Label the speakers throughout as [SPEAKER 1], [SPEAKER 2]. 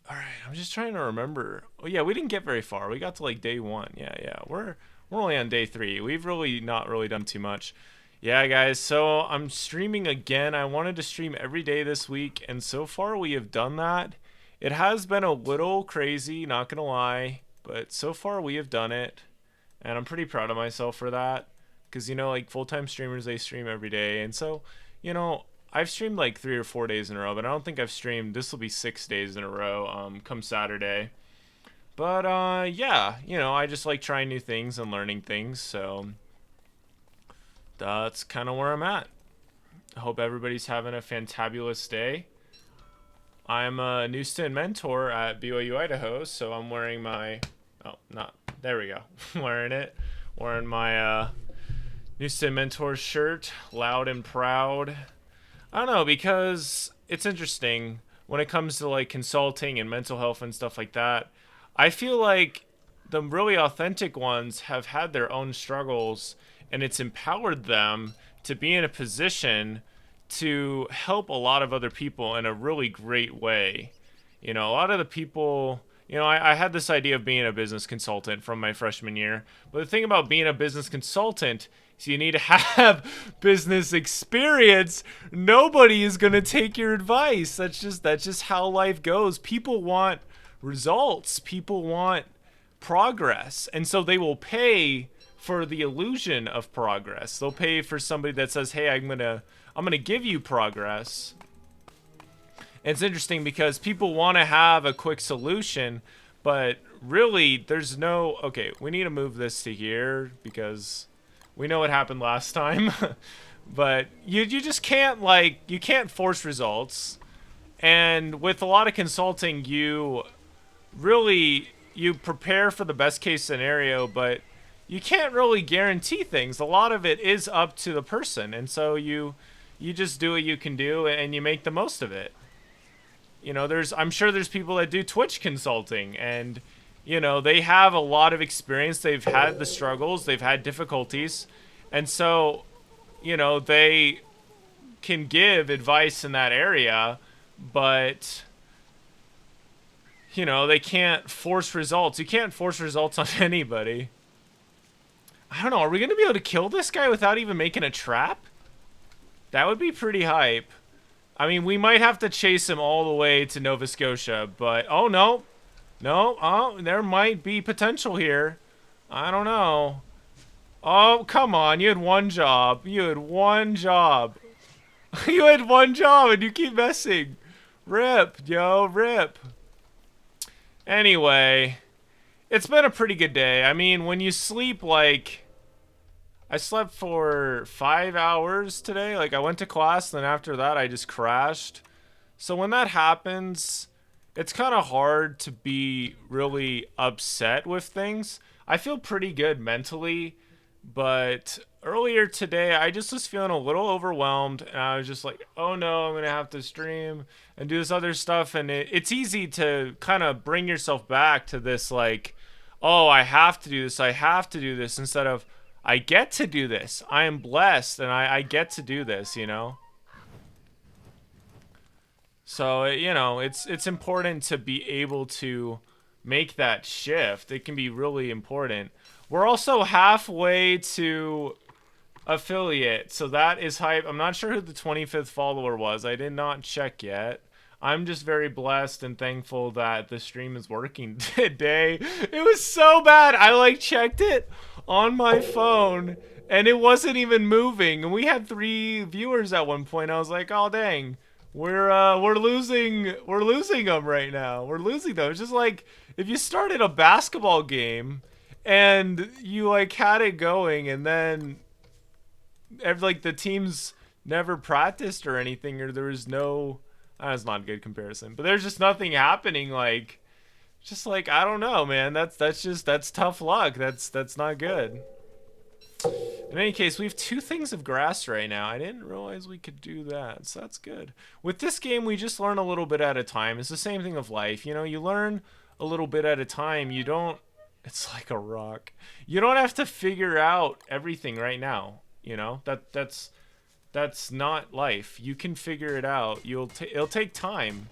[SPEAKER 1] All right, I'm just trying to remember. Oh yeah, we didn't get very far. We got to like day one. Yeah, yeah. We're only on day three. We've really not really done too much. Yeah, guys. So I'm streaming again. I wanted to stream every day this week, and so far we have done that. It has been a little crazy, not gonna lie, but so far we have done it, and I'm pretty proud of myself for that. Because like full-time streamers, they stream every day, and so you know I've streamed like 3 or 4 days in a row, but I don't think I've streamed. This will be 6 days in a row. Come Saturday. But yeah, I just like trying new things and learning things. So that's kind of where I'm at. I hope everybody's having a fantabulous day. I'm a new student mentor at BYU Idaho, so I'm wearing my. Oh, not there. We go. Wearing it. Wearing my new student mentor shirt, loud and proud. I don't know, because it's interesting when it comes to like consulting and mental health and stuff like that. I feel like the really authentic ones have had their own struggles, and it's empowered them to be in a position to help a lot of other people in a really great way. A lot of the people, I had this idea of being a business consultant from my freshman year. But the thing about being a business consultant is you need to have business experience. Nobody is going to take your advice. That's just how life goes. People want results. People want progress. And so they will pay for the illusion of progress. They'll pay for somebody that says, "Hey, I'm going to give you progress." It's interesting because people want to have a quick solution, but really there's no. Okay, we need to move this to here because we know what happened last time. But you just can't, like, you can't force results. And with a lot of consulting, you prepare for the best case scenario, but you can't really guarantee things. A lot of it is up to the person, and so you just do what you can do and you make the most of it. I'm sure there's people that do Twitch consulting, and they have a lot of experience. They've had the struggles, they've had difficulties, and so they can give advice in that area, but they can't force results. You can't force results on anybody. I don't know, are we going to be able to kill this guy without even making a trap? That would be pretty hype. I mean, we might have to chase him all the way to Nova Scotia, but oh no. No, oh, there might be potential here. I don't know. Oh, come on. You had one job. You had one job. You had one job and you keep messing. Rip, yo, rip. Anyway, it's been a pretty good day. I mean, when you sleep, like, I slept for 5 hours today. Like, I went to class, then after that, I just crashed. So when that happens, it's kind of hard to be really upset with things. I feel pretty good mentally, but earlier today, I just was feeling a little overwhelmed, and I was just like, oh no, I'm going to have to stream and do this other stuff. And it's easy to kind of bring yourself back to this, like, oh, I have to do this, I have to do this, instead of, I get to do this. I am blessed, and I get to do this. So, it's important to be able to make that shift. It can be really important. We're also halfway to affiliate, so that is hype. I'm not sure who the 25th follower was. I did not check yet. I'm just very blessed and thankful that the stream is working today. It was so bad. I like checked it on my phone and it wasn't even moving. And we had 3 viewers at one point. I was like, "Oh dang. We're losing them right now. We're losing them." It's just like if you started a basketball game and you like had it going and then like the teams never practiced or anything, or there was no, that's not a good comparison, but there's just nothing happening. Like, just like, I don't know, man. That's tough luck. That's not good. In any case, we have 2 things of grass right now. I didn't realize we could do that, so that's good. With this game, we just learn a little bit at a time. It's the same thing of life. You learn a little bit at a time. You don't, it's like a rock. You don't have to figure out everything right now. That's not life. You can figure it out. It'll take time,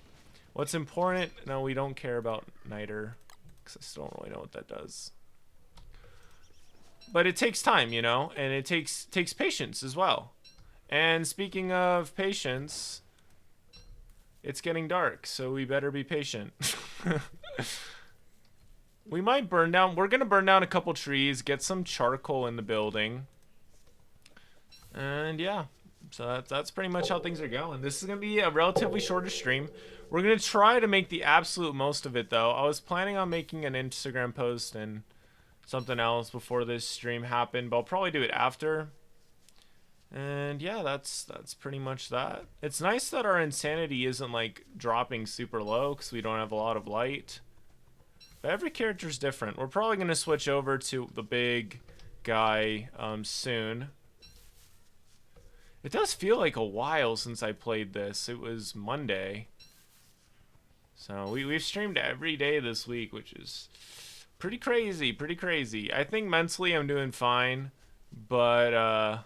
[SPEAKER 1] What's important? No, we don't care about niter, because I still don't really know what that does. But it takes time, you know, and it takes patience as well. And speaking of patience, it's getting dark, so we better be patient. We might burn down. We're gonna burn down a couple trees, get some charcoal in the building, and yeah. So that's pretty much how things are going. This is gonna be a relatively shorter stream. We're gonna try to make the absolute most of it, though. I was planning on making an Instagram post and something else before this stream happened, but I'll probably do it after. And yeah, that's pretty much that. It's nice that our insanity isn't like dropping super low because we don't have a lot of light. But every character's different. We're probably gonna switch over to the big guy soon. It does feel like a while since I played this. It was Monday. So we've streamed every day this week, which is pretty crazy, pretty crazy. I think mentally I'm doing fine, but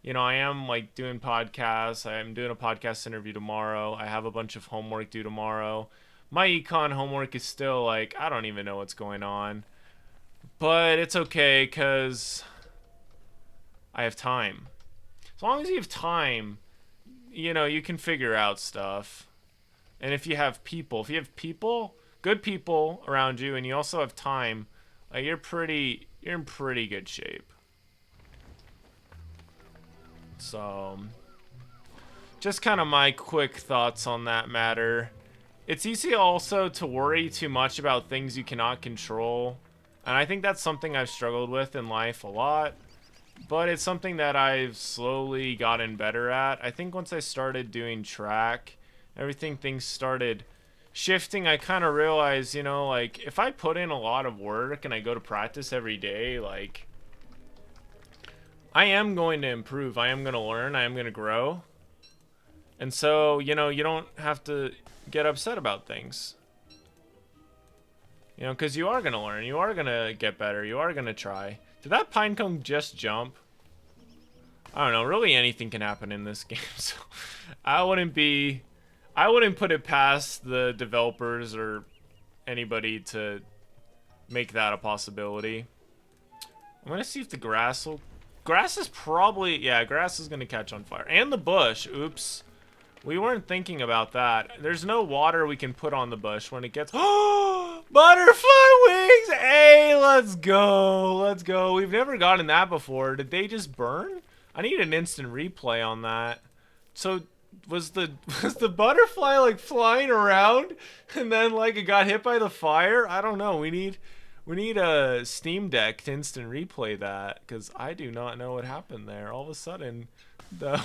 [SPEAKER 1] you know, I am like doing podcasts. I'm doing a podcast interview tomorrow. I have a bunch of homework due tomorrow. My econ homework is still like, I don't even know what's going on. But it's okay because I have time. As long as you have time, you know, you can figure out stuff. And if you have people, good people around you, and you also have time, like you're in pretty good shape. So, just kind of my quick thoughts on that matter. It's easy also to worry too much about things you cannot control. And I think that's something I've struggled with in life a lot. But it's something that I've slowly gotten better at. I think once I started doing track, things started shifting. I kind of realized, you know, like if I put in a lot of work and I go to practice every day, like I am going to improve. I am going to learn. I am going to grow. And so, you know, you don't have to get upset about things. You know, because you are going to learn. You are going to get better. You are going to try. Did that pinecone just jump? I don't know. Really anything can happen in this game. So I wouldn't put it past the developers or anybody to make that a possibility. I'm going to see if the grass will... Grass is probably... Yeah, grass is going to catch on fire. And the bush. Oops. We weren't thinking about that. There's no water we can put on the bush when it gets... Butterfly wings! Hey, let's go. Let's go. We've never gotten that before. Did they just burn? I need an instant replay on that. So, was the butterfly, like, flying around? And then, like, it got hit by the fire? I don't know. We need a Steam Deck to instant replay that, because I do not know what happened there. All of a sudden,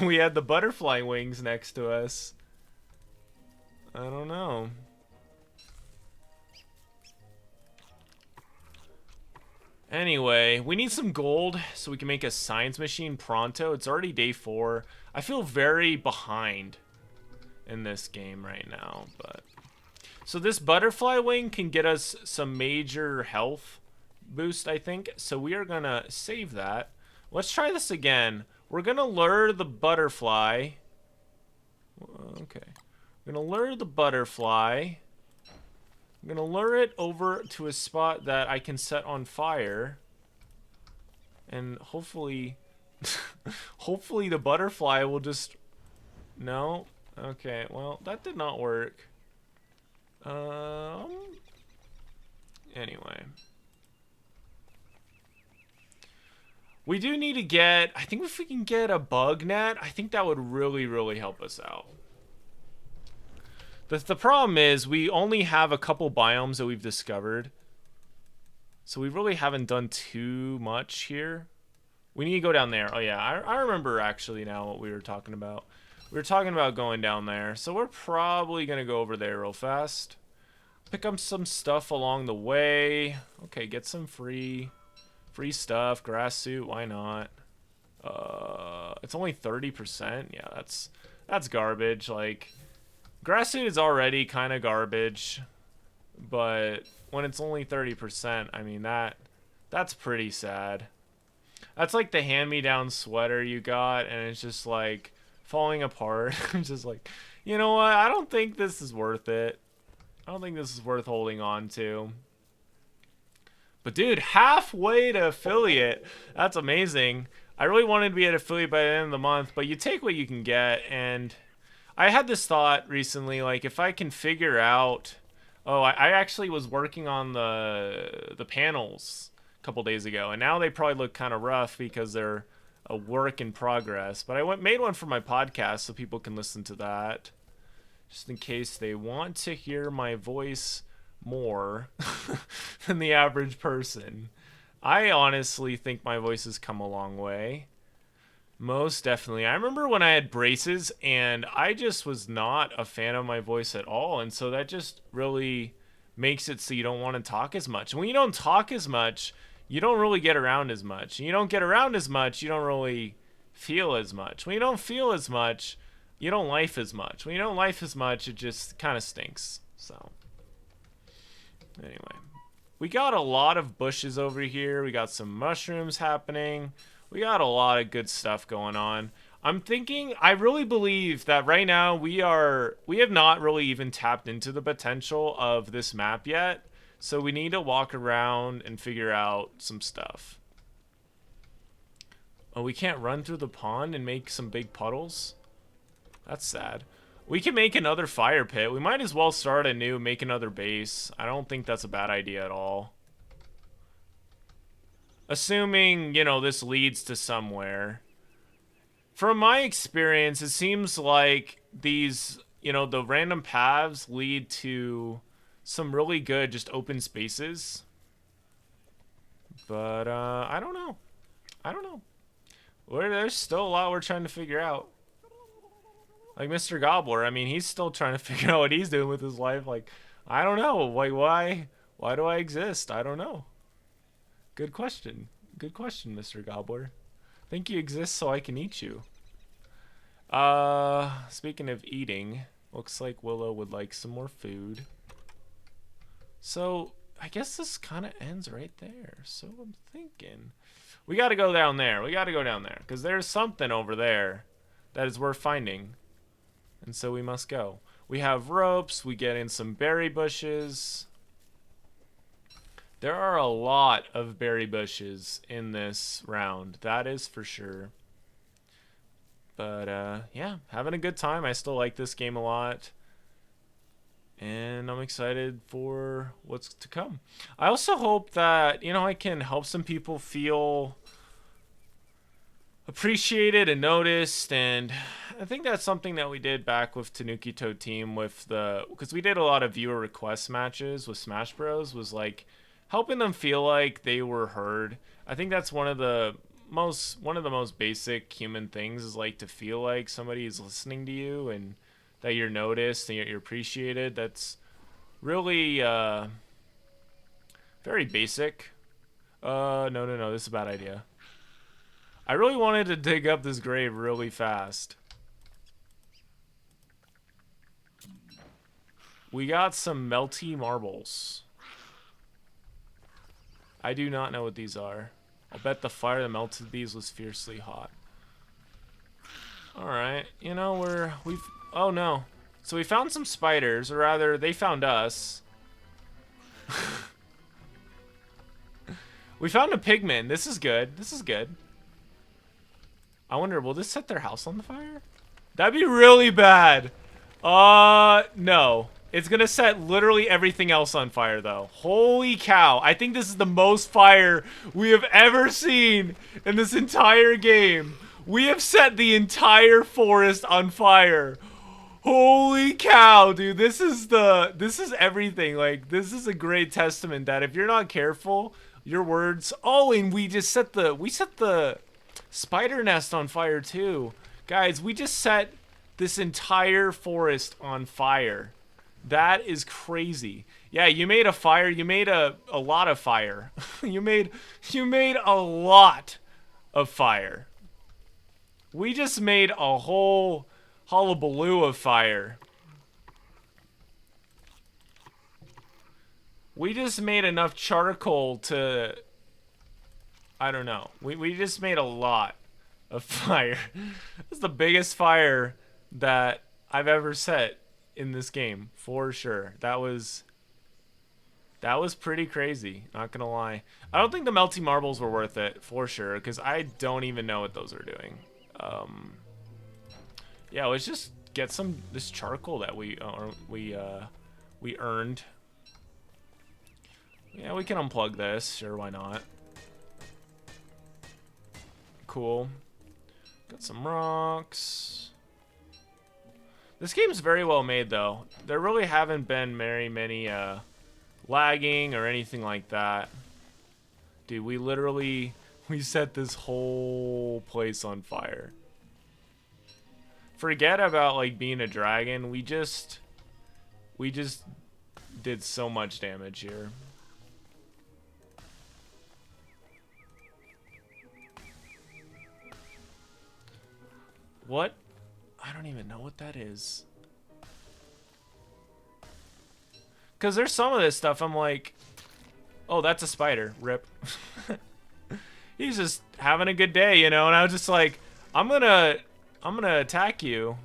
[SPEAKER 1] we had the butterfly wings next to us. I don't know. Anyway, we need some gold so we can make a science machine pronto. It's already day 4. I feel very behind in this game right now, but... So this butterfly wing can get us some major health boost, I think. So we are gonna save that. Let's try this again. We're gonna lure the butterfly. Okay. We're gonna lure the butterfly. I'm gonna lure it over to a spot that I can set on fire. And hopefully... hopefully the butterfly will just... No? Okay, well, that did not work. Anyway. We do need to get... I think if we can get a bug net, I think that would really, really help us out. The problem is we only have a couple biomes that we've discovered. So we really haven't done too much here. We need to go down there. Oh yeah, I remember actually now what we were talking about. We were talking about going down there. So we're probably going to go over there real fast. Pick up some stuff along the way. Okay, get some free stuff. Grass suit, why not? It's only 30%. Yeah, that's garbage. Like... Grass suit is already kind of garbage, but when it's only 30%, I mean, that's pretty sad. That's like the hand-me-down sweater you got, and it's just like falling apart. I'm just like, you know what? I don't think this is worth it. I don't think this is worth holding on to. But dude, halfway to affiliate. That's amazing. I really wanted to be at affiliate by the end of the month, but you take what you can get. And I had this thought recently, like if I can figure out, oh, I actually was working on the panels a couple days ago, and now they probably look kind of rough because they're a work in progress. But made one for my podcast so people can listen to that, just in case they want to hear my voice more than the average person. I honestly think my voice has come a long way. Most definitely. I remember when I had braces and I just was not a fan of my voice at all. And so that just really makes it so you don't want to talk as much. And when you don't talk as much, you don't really get around as much. And you don't get around as much, you don't really feel as much. When you don't feel as much, you don't life as much. When you don't life as much, it just kind of stinks. So, anyway. We got a lot of bushes over here. We got some mushrooms happening. We got a lot of good stuff going on. I'm thinking, I really believe that right now we have not really even tapped into the potential of this map yet. So we need to walk around and figure out some stuff. Oh, we can't run through the pond and make some big puddles? That's sad. We can make another fire pit. We might as well start anew, make another base. I don't think that's a bad idea at all. Assuming, you know, this leads to somewhere. From my experience, it seems like these, you know, the random paths lead to some really good just open spaces. But, I don't know. I don't know. There's still a lot we're trying to figure out. Like Mr. Gobbler, I mean, he's still trying to figure out what he's doing with his life. Like, I don't know. Like, why do I exist? I don't know. Good question. Good question, Mr. Gobbler. Think you exist so I can eat you. Speaking of eating, looks like Willow would like some more food. So, I guess this kind of ends right there. So I'm thinking, we got to go down there. We got to go down there because there's something over there that is worth finding. And so we must go. We have ropes. We get in some berry bushes. There are a lot of berry bushes in this round. That is for sure. But, yeah, having a good time. I still like this game a lot. And I'm excited for what's to come. I also hope that, you know, I can help some people feel appreciated and noticed, and I think that's something that we did back with Tanuki Toad Team because we did a lot of viewer request matches with Smash Bros. Was like helping them feel like they were heard. I think that's one of the most basic human things, is like to feel like somebody is listening to you and that you're noticed and you're appreciated. That's really very basic. No, this is a bad idea. I really wanted to dig up this grave really fast. We got some melty marbles. I do not know what these are. I'll bet the fire that melted these was fiercely hot. Alright, you know, oh no. So we found some spiders, or rather, they found us. We found a pigman. This is good. This is good. I wonder, will this set their house on fire? That'd be really bad. No. It's gonna set literally everything else on fire, though. Holy cow. I think this is the most fire we have ever seen in this entire game. We have set the entire forest on fire. Holy cow, dude. This is everything. Like, this is a great testament that if you're not careful, your words... Oh, and we set the spider nest on fire too. Guys, we just set this entire forest on fire. That is crazy. Yeah, you made a fire. You made a lot of fire. you made a lot of fire. We just made a whole hullabaloo of fire. We just made enough charcoal to... I don't know. We just made a lot of fire. This is the biggest fire that I've ever set in this game for sure. That was pretty crazy, not gonna lie. I don't think the melty marbles were worth it for sure, because I don't even know what those are doing. Yeah, let's just get this charcoal that we earned. Yeah, we can unplug this. Sure, why not? Cool. Got some rocks. This game's very well made, though. There really haven't been very many lagging or anything like that. Dude, we set this whole place on fire. Forget about like being a dragon. We just did so much damage here. What? I don't even know what that is. Because there's some of this stuff I'm like, oh, that's a spider. Rip. He's just having a good day, you know? And I was just like, I'm gonna attack you.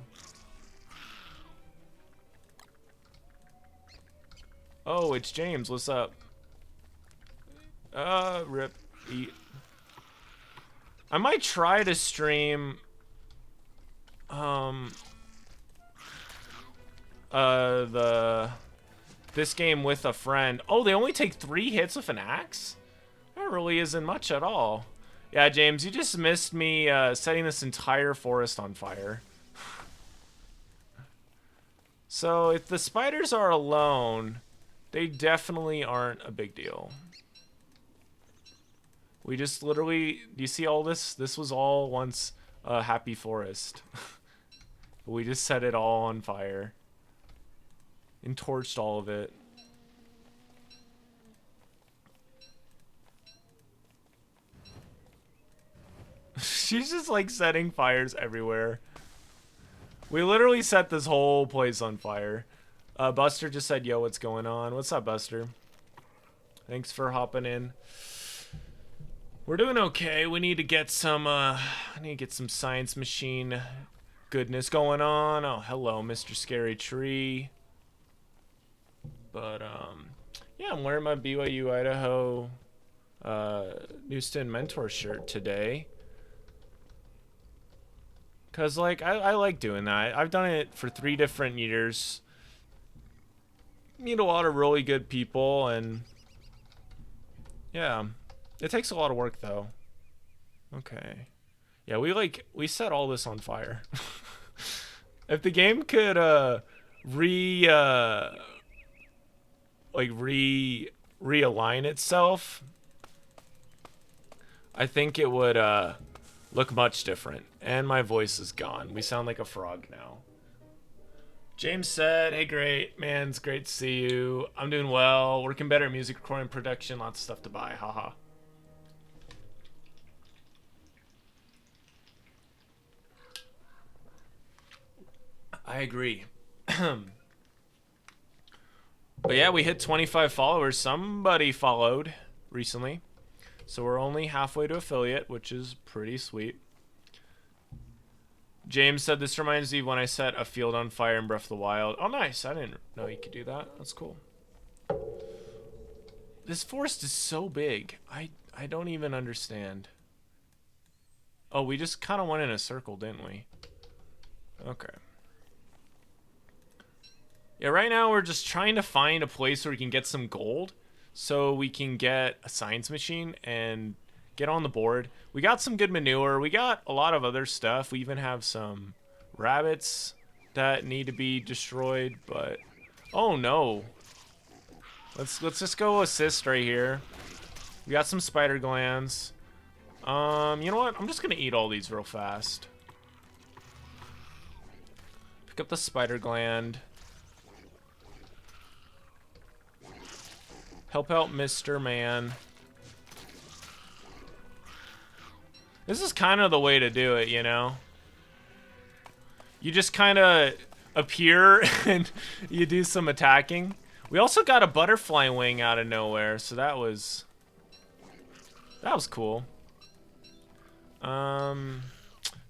[SPEAKER 1] Oh, it's James. What's up? Rip. Eat. I might try to stream this game with a friend. Oh, they only take 3 hits with an axe? That really isn't much at all. Yeah, James, you just missed me setting this entire forest on fire. So if the spiders are alone, they definitely aren't a big deal. We just literally, do you see all this? This was all once a happy forest. We just set it all on fire. And torched all of it. She's just like setting fires everywhere. We literally set this whole place on fire. Buster just said, yo, what's going on? What's up, Buster? Thanks for hopping in. We're doing okay. We need to get some, science machine goodness going on. Oh, hello, Mr. Scary Tree. But, yeah, I'm wearing my BYU Idaho Newston Mentor shirt today. Because, like, I like doing that. I've done it for 3 different years. Meet a lot of really good people, and yeah. It takes a lot of work, though. Okay. Yeah, we set all this on fire. If the game could, realign itself, I think it would look much different. And my voice is gone. We sound like a frog now. James said, hey, great man, it's great to see you. I'm doing well, working better at music recording production, lots of stuff to buy, haha. I agree. But yeah, we hit 25 followers. Somebody followed recently. So we're only halfway to affiliate, which is pretty sweet. James said, this reminds me of when I set a field on fire in Breath of the Wild. Oh, nice. I didn't know you could do that. That's cool. This forest is so big. I don't even understand. Oh, we just kind of went in a circle, didn't we? Okay. Yeah, right now we're just trying to find a place where we can get some gold so we can get a science machine and get on the board. We got some good manure. We got a lot of other stuff. We even have some rabbits that need to be destroyed, but oh no. Let's just go assist right here. We got some spider glands. You know what? I'm just gonna eat all these real fast. Pick up the spider gland. Help out Mr. Man. This is kind of the way to do it, you know? You just kind of appear and you do some attacking. We also got a butterfly wing out of nowhere, so that was cool. But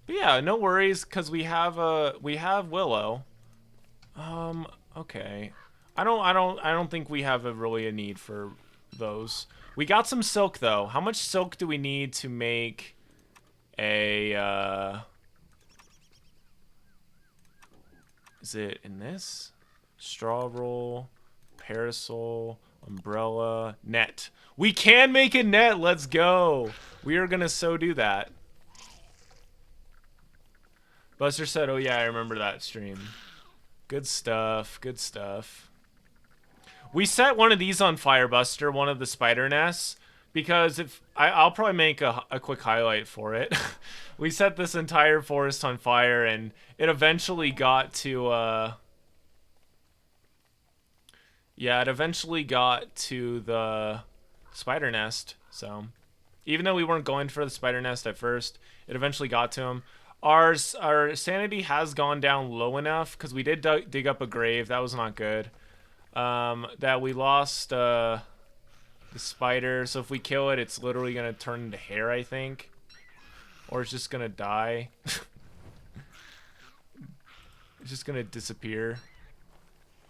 [SPEAKER 1] yeah, no worries, because we have Willow. Okay. I don't think we have really a need for those. We got some silk though. How much silk do we need to make a is it in this? Straw roll, parasol, umbrella, net. We can make a net. Let's go. We are gonna so do that. Buster said, "Oh yeah, I remember that stream." Good stuff. Good stuff. We set one of these on fire, Buster, one of the spider nests, because if I'll probably make a quick highlight for it. We set this entire forest on fire, and it eventually got to yeah, it eventually got to the spider nest. So even though we weren't going for the spider nest at first, it eventually got to him. Our sanity has gone down low enough because we did dig up a grave. That was not good. That we lost the spider. So if we kill it, it's literally gonna turn into hair, I think, or it's just gonna die. It's just gonna disappear.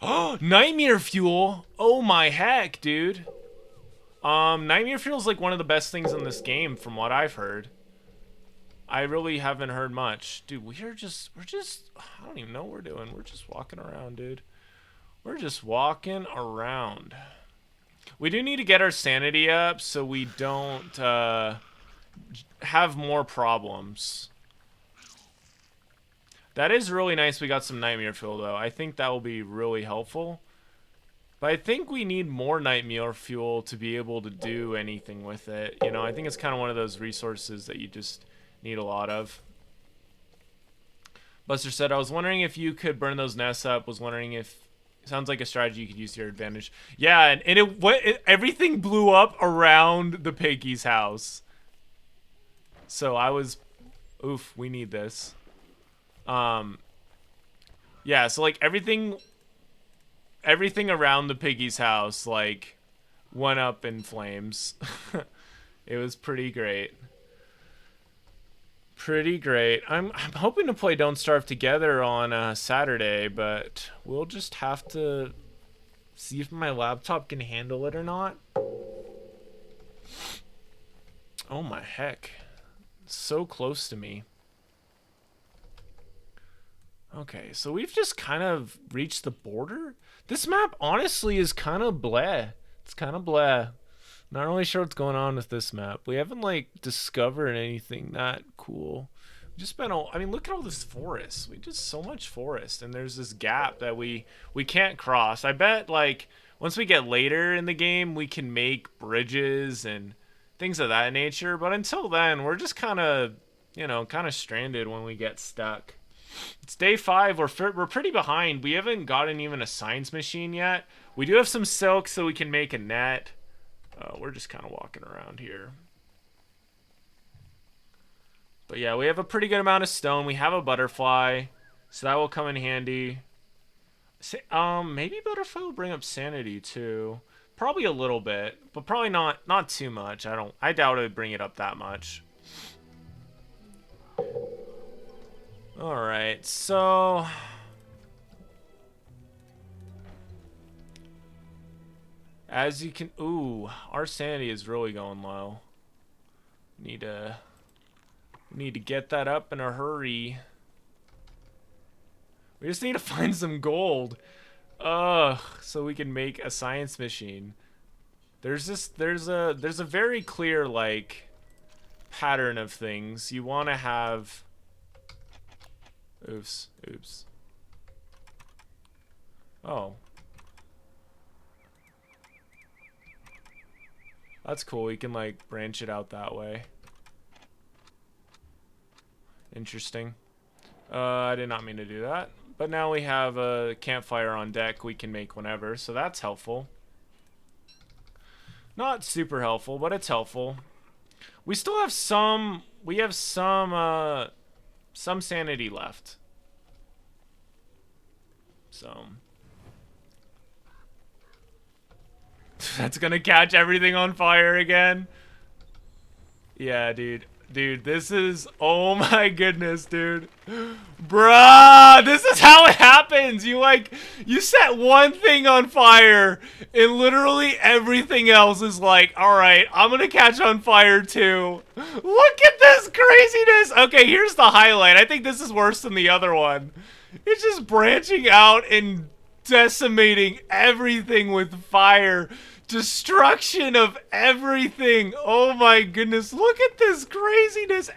[SPEAKER 1] Oh, nightmare fuel! Oh my heck, dude. Nightmare fuel is like one of the best things in this game, from what I've heard. I really haven't heard much, dude. we're just. I don't even know what we're doing. We're just walking around, dude. We're just walking around. We do need to get our sanity up so we don't have more problems. That is really nice. We got some nightmare fuel though. I think that will be really helpful. But I think we need more nightmare fuel to be able to do anything with it. You know, I think it's kind of one of those resources that you just need a lot of. Buster said, I was wondering if you could burn those nests up. Was wondering if sounds like a strategy you could use to your advantage. Yeah, and everything blew up around the piggy's house. So I was, oof, we need this. Yeah, so like everything around the piggy's house like went up in flames. It was pretty great. Pretty great. I'm hoping to play Don't Starve Together on Saturday, but we'll just have to see if my laptop can handle it or not. Oh my heck. So close to me. Okay, so we've just kind of reached the border. This map honestly is kind of bleh. It's kind of bleh. Not really sure what's going on with this map. We haven't like discovered anything that cool. We just spent I mean, look at all this forest. We just so much forest, and there's this gap that we can't cross. I bet like once we get later in the game, we can make bridges and things of that nature. But until then, we're just kind of, you know, kind of stranded when we get stuck. It's day 5. We're pretty behind. We haven't gotten even a science machine yet. We do have some silk, so we can make a net. We're just kind of walking around here. But yeah, we have a pretty good amount of stone. We have a butterfly, so that will come in handy. Maybe butterfly will bring up sanity too. Probably a little bit, but probably not too much. I doubt it would bring it up that much. All right, so as you can, ooh, our sanity is really going low. Need to get that up in a hurry. We just need to find some gold. Ugh, so we can make a science machine. There's a very clear like pattern of things. You want to have oops. Oh. That's cool. We can like branch it out that way. Interesting. I did not mean to do that. But now we have a campfire on deck we can make whenever, so that's helpful. Not super helpful, but it's helpful. We still have some sanity left. So that's gonna catch everything on fire again. Yeah, dude. Dude, this is, oh my goodness, dude. Bruh, this is how it happens. You set one thing on fire, and literally everything else is like, all right, I'm gonna catch on fire too. Look at this craziness. Okay, here's the highlight. I think this is worse than the other one. It's just branching out and decimating everything with fire. Destruction of everything. Oh my goodness. Look at this craziness.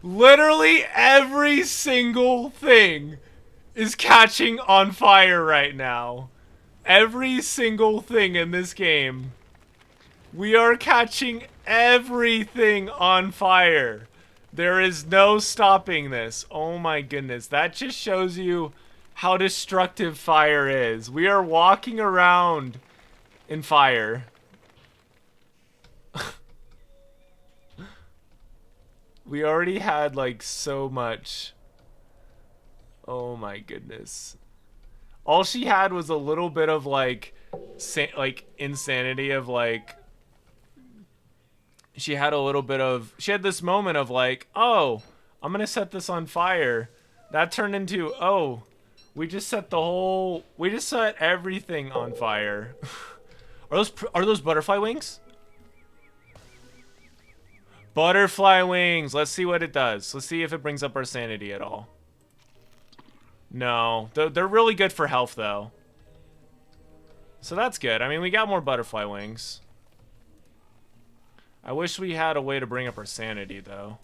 [SPEAKER 1] Literally every single thing is catching on fire right now. Every single thing in this game. We are catching everything on fire. There is no stopping this. Oh my goodness. That just shows you how destructive fire is. We are walking around in fire. We already had like so much. Oh my goodness. All she had was a little bit of like insanity of like, she had this moment of like, oh, I'm gonna set this on fire. That turned into, oh, we just set everything on fire. Are those butterfly wings? Butterfly wings. Let's see what it does. Let's see if it brings up our sanity at all. No. They're really good for health, though. So that's good. I mean, we got more butterfly wings. I wish we had a way to bring up our sanity, though.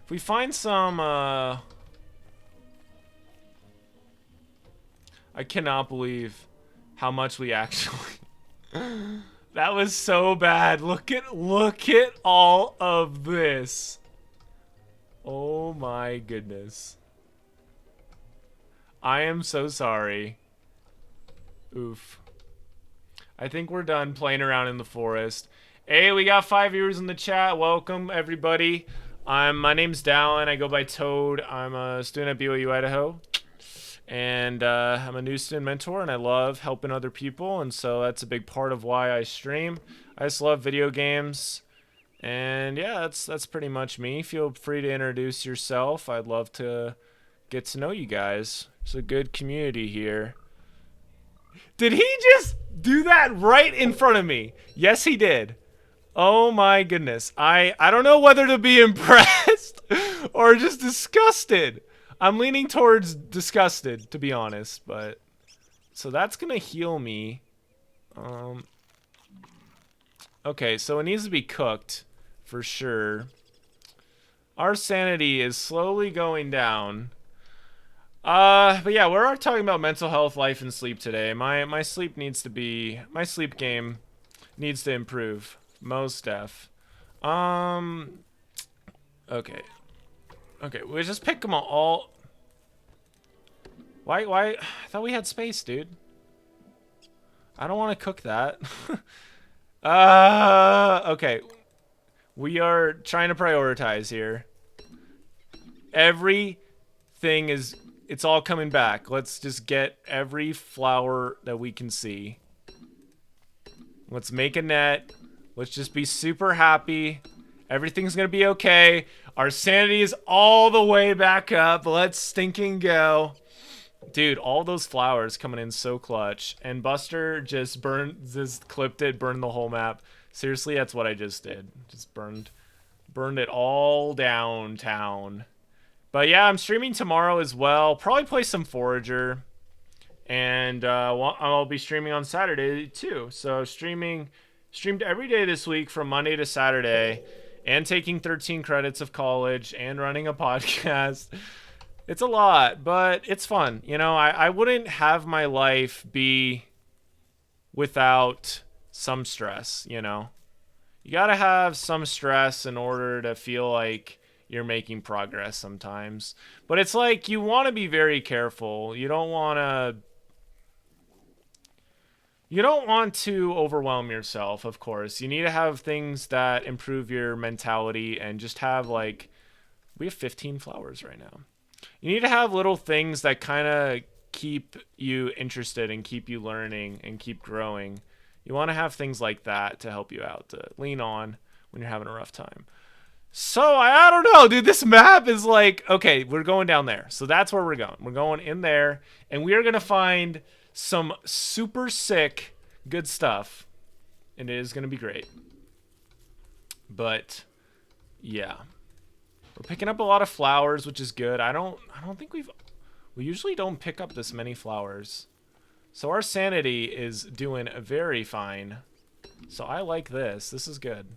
[SPEAKER 1] If we find some, I cannot believe how much we actually... That was so bad. Look at all of this. Oh my goodness. I am so sorry. Oof. I think we're done playing around in the forest. Hey, we got 5 viewers in the chat. Welcome, everybody. My name's Dallin. I go by Toad. I'm a student at BYU Idaho. And I'm a new student mentor, and I love helping other people, and so that's a big part of why I stream. I just love video games, and yeah, that's pretty much me. Feel free to introduce yourself. I'd love to get to know you guys. It's a good community here. Did he just do that right in front of me? Yes, he did. Oh my goodness. I don't know whether to be impressed or just disgusted. I'm leaning towards disgusted, to be honest, but... So that's gonna heal me. Okay, so it needs to be cooked, for sure. Our sanity is slowly going down. But yeah, we're talking about mental health, life, and sleep today. My sleep needs to be... My sleep game needs to improve. Most def. Okay. Okay, we just pick them all. Why? I thought we had space, dude. I don't want to cook that. Okay. We are trying to prioritize here. Everything is... It's all coming back. Let's just get every flower that we can see. Let's make a net. Let's just be super happy. Everything's gonna be okay. Our sanity is all the way back up. Let's stinking go. Dude, all those flowers coming in so clutch. And Buster just clipped it, burned the whole map. Seriously, that's what I just did. Just burned it all downtown. But yeah, I'm streaming tomorrow as well. Probably play some Forager. And I'll be streaming on Saturday too. So streamed every day this week from Monday to Saturday. And taking 13 credits of college and running a podcast. It's a lot, but it's fun. You know, I wouldn't have my life be without some stress, you know? You gotta have some stress in order to feel like you're making progress sometimes. But it's like, you want to be very careful. You don't want to overwhelm yourself, of course. You need to have things that improve your mentality and just have, like... We have 15 flowers right now. You need to have little things that kind of keep you interested and keep you learning and keep growing. You want to have things like that to help you out, to lean on when you're having a rough time. So, I don't know, dude. This map is like, okay, we're going down there. So that's where we're going. We're going in there, and we are going to find some super sick, good stuff. And it is going to be great. But, yeah. We're picking up a lot of flowers, which is good. I don't think we usually don't pick up this many flowers. So our sanity is doing very fine. So I like this. This is good.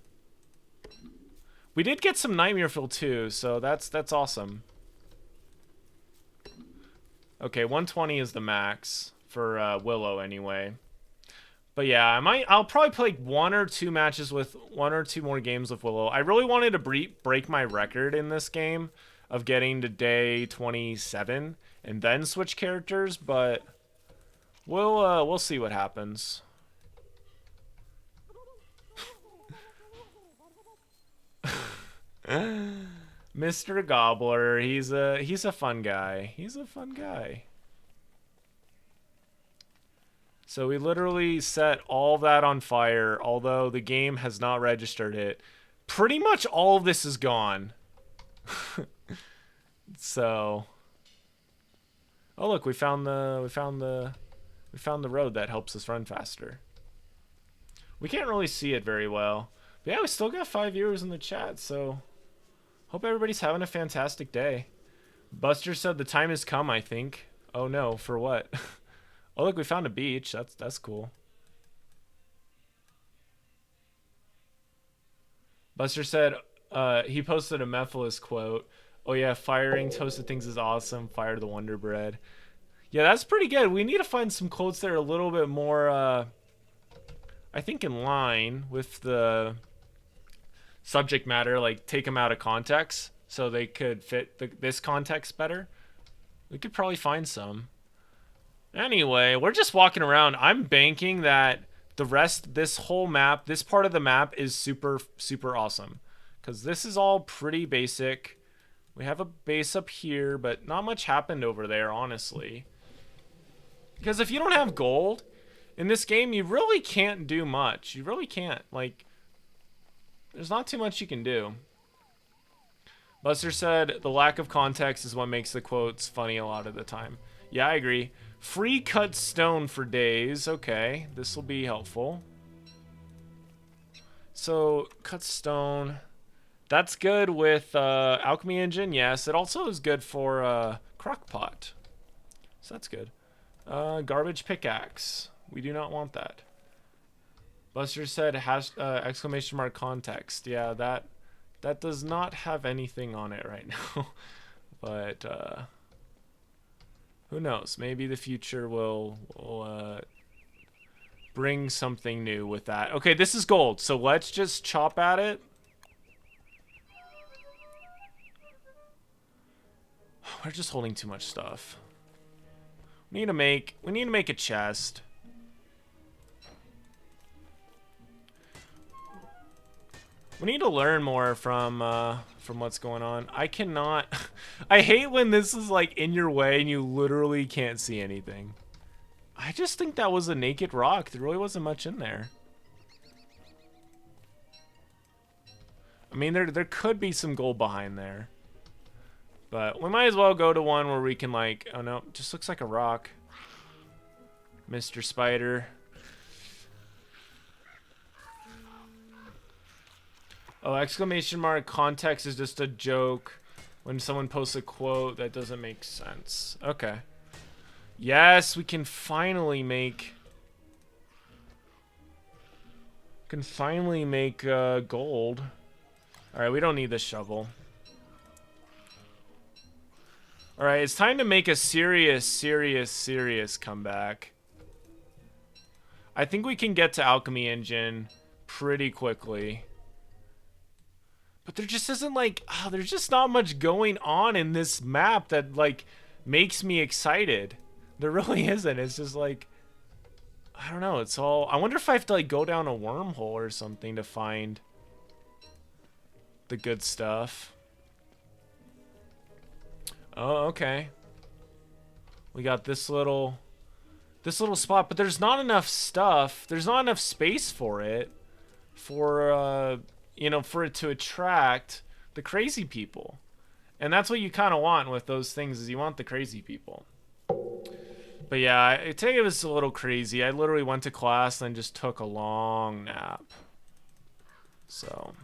[SPEAKER 1] We did get some Nightmare Fuel too, so that's awesome. Okay, 120 is the max for Willow anyway. But yeah, I'll probably play 1 or 2 matches with 1 or 2 more games with Willow. I really wanted to break my record in this game of getting to day 27 and then switch characters, but we'll see what happens. Mr. Gobbler, he's a fun guy. He's a fun guy. So we literally set all that on fire, although the game has not registered it. Pretty much all of this is gone. So, oh look, we found the road that helps us run faster. We can't really see it very well. But yeah, we still got 5 viewers in the chat, so hope everybody's having a fantastic day. Buster said the time has come, I think. Oh no, for what? Oh look, we found a beach. That's cool. Buster said he posted a Mephiles quote. Oh yeah, firing toasted things is awesome. Fire the Wonder Bread. Yeah, that's pretty good. We need to find some quotes that are a little bit more I think in line with the subject matter, like take them out of context so they could fit this context better. We could probably find some. Anyway, we're just walking around. I'm banking that this whole map, this part of the map is super, super awesome. Because this is all pretty basic. We have a base up here, but not much happened over there, honestly. Because if you don't have gold in this game, you really can't do much. You really can't. Like, there's not too much you can do. Buster said the lack of context is what makes the quotes funny a lot of the time. Yeah, I agree. Free cut stone for days. Okay, this will be helpful. So, cut stone. That's good with Alchemy Engine, yes. It also is good for Crockpot. So that's good. Garbage pickaxe. We do not want that. Buster said exclamation mark context. Yeah, that does not have anything on it right now. But who knows? Maybe the future will bring something new with that. Okay, this is gold. So let's just chop at it. We're just holding too much stuff. We need to make a chest. We need to learn more from what's going on. I cannot. I hate when this is like in your way and you literally can't see anything. I just think that was a naked rock. There really wasn't much in there. I mean, there could be some gold behind there. But we might as well go to one where we can like, oh no, it just looks like a rock. Mr. Spider. Oh, exclamation mark context is just a joke when someone posts a quote that doesn't make sense. Okay. Yes, we can finally make gold. Alright, we don't need this shovel. Alright, it's time to make a serious comeback. I think we can get to Alchemy Engine pretty quickly. But there just isn't like, there's just not much going on in this map that like makes me excited. There really isn't. It's just like, I don't know. It's all, I wonder if I have to like go down a wormhole or something to find the good stuff. Oh, okay. We got this little spot, but there's not enough stuff. There's not enough space for it. For, you know, for it to attract the crazy people. And that's what you kind of want with those things, is you want the crazy people. But yeah, today it was a little crazy. I literally went to class and then just took a long nap. So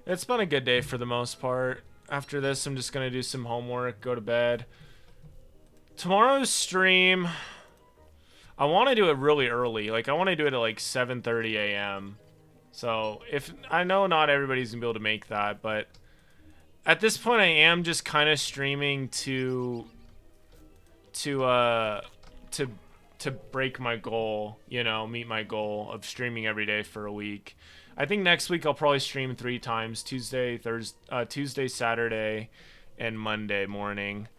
[SPEAKER 1] it's been a good day for the most part. After this, I'm just gonna do some homework, go to bed. Tomorrow's stream, I want to do it really early. Like, I want to do it at like 7:30 a.m. So if I know not everybody's gonna be able to make that, but at this point, I am just kind of streaming to break my goal, you know, meet my goal of streaming every day for a week. I think next week I'll probably stream 3 times: Tuesday, Tuesday, Saturday, and Monday morning,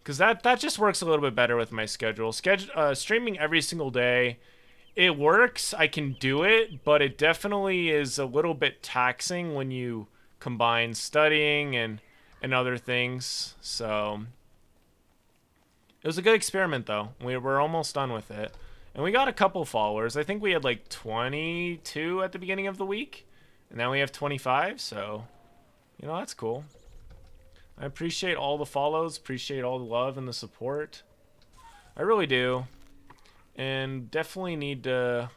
[SPEAKER 1] because that just works a little bit better with my schedule. Streaming every single day, it works. I can do it, but it definitely is a little bit taxing when you combine studying and other things. So it was a good experiment, though. We're almost done with it. And we got a couple followers. I think we had like 22 at the beginning of the week. And now we have 25, so, you know, that's cool. I appreciate all the follows, appreciate all the love and the support. I really do. And definitely need to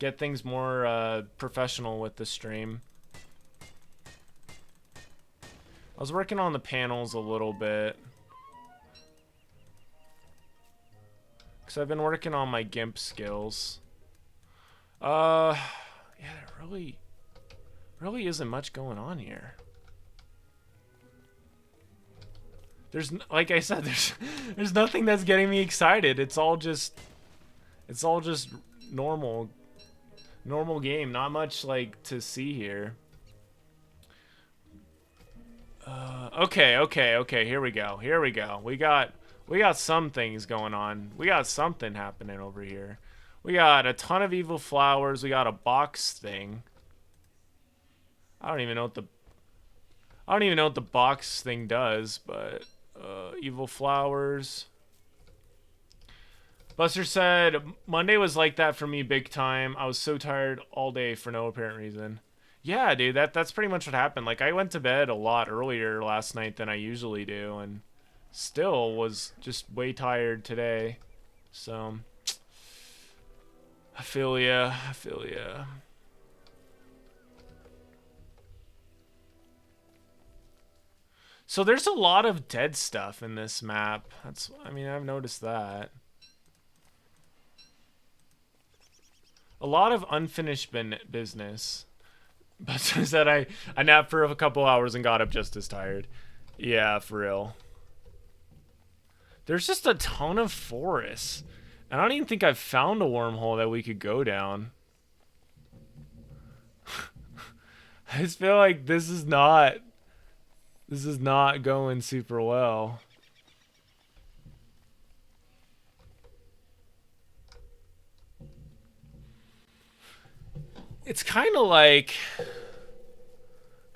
[SPEAKER 1] get things more professional with the stream. I was working on the panels a little bit, because I've been working on my GIMP skills. Yeah, there really isn't much going on here. There's, like I said, there's nothing that's getting me excited. It's all just normal game. Not much like to see here. Okay. Here we go. We got some things going on. We got something happening over here. We got a ton of evil flowers. We got a box thing. I don't even know what the box thing does, but evil flowers. Buster said Monday was like that for me big time. I was so tired all day for no apparent reason. Yeah, dude, that's pretty much what happened. Like, I went to bed a lot earlier last night than I usually do, and still was just way tired today. So, I feel ya. So there's a lot of dead stuff in this map. I mean, I've noticed that. A lot of unfinished business. But said I napped for a couple hours and got up just as tired. Yeah, for real. There's just a ton of forests. And I don't even think I've found a wormhole that we could go down. I just feel like this is not going super well. It's kind of like,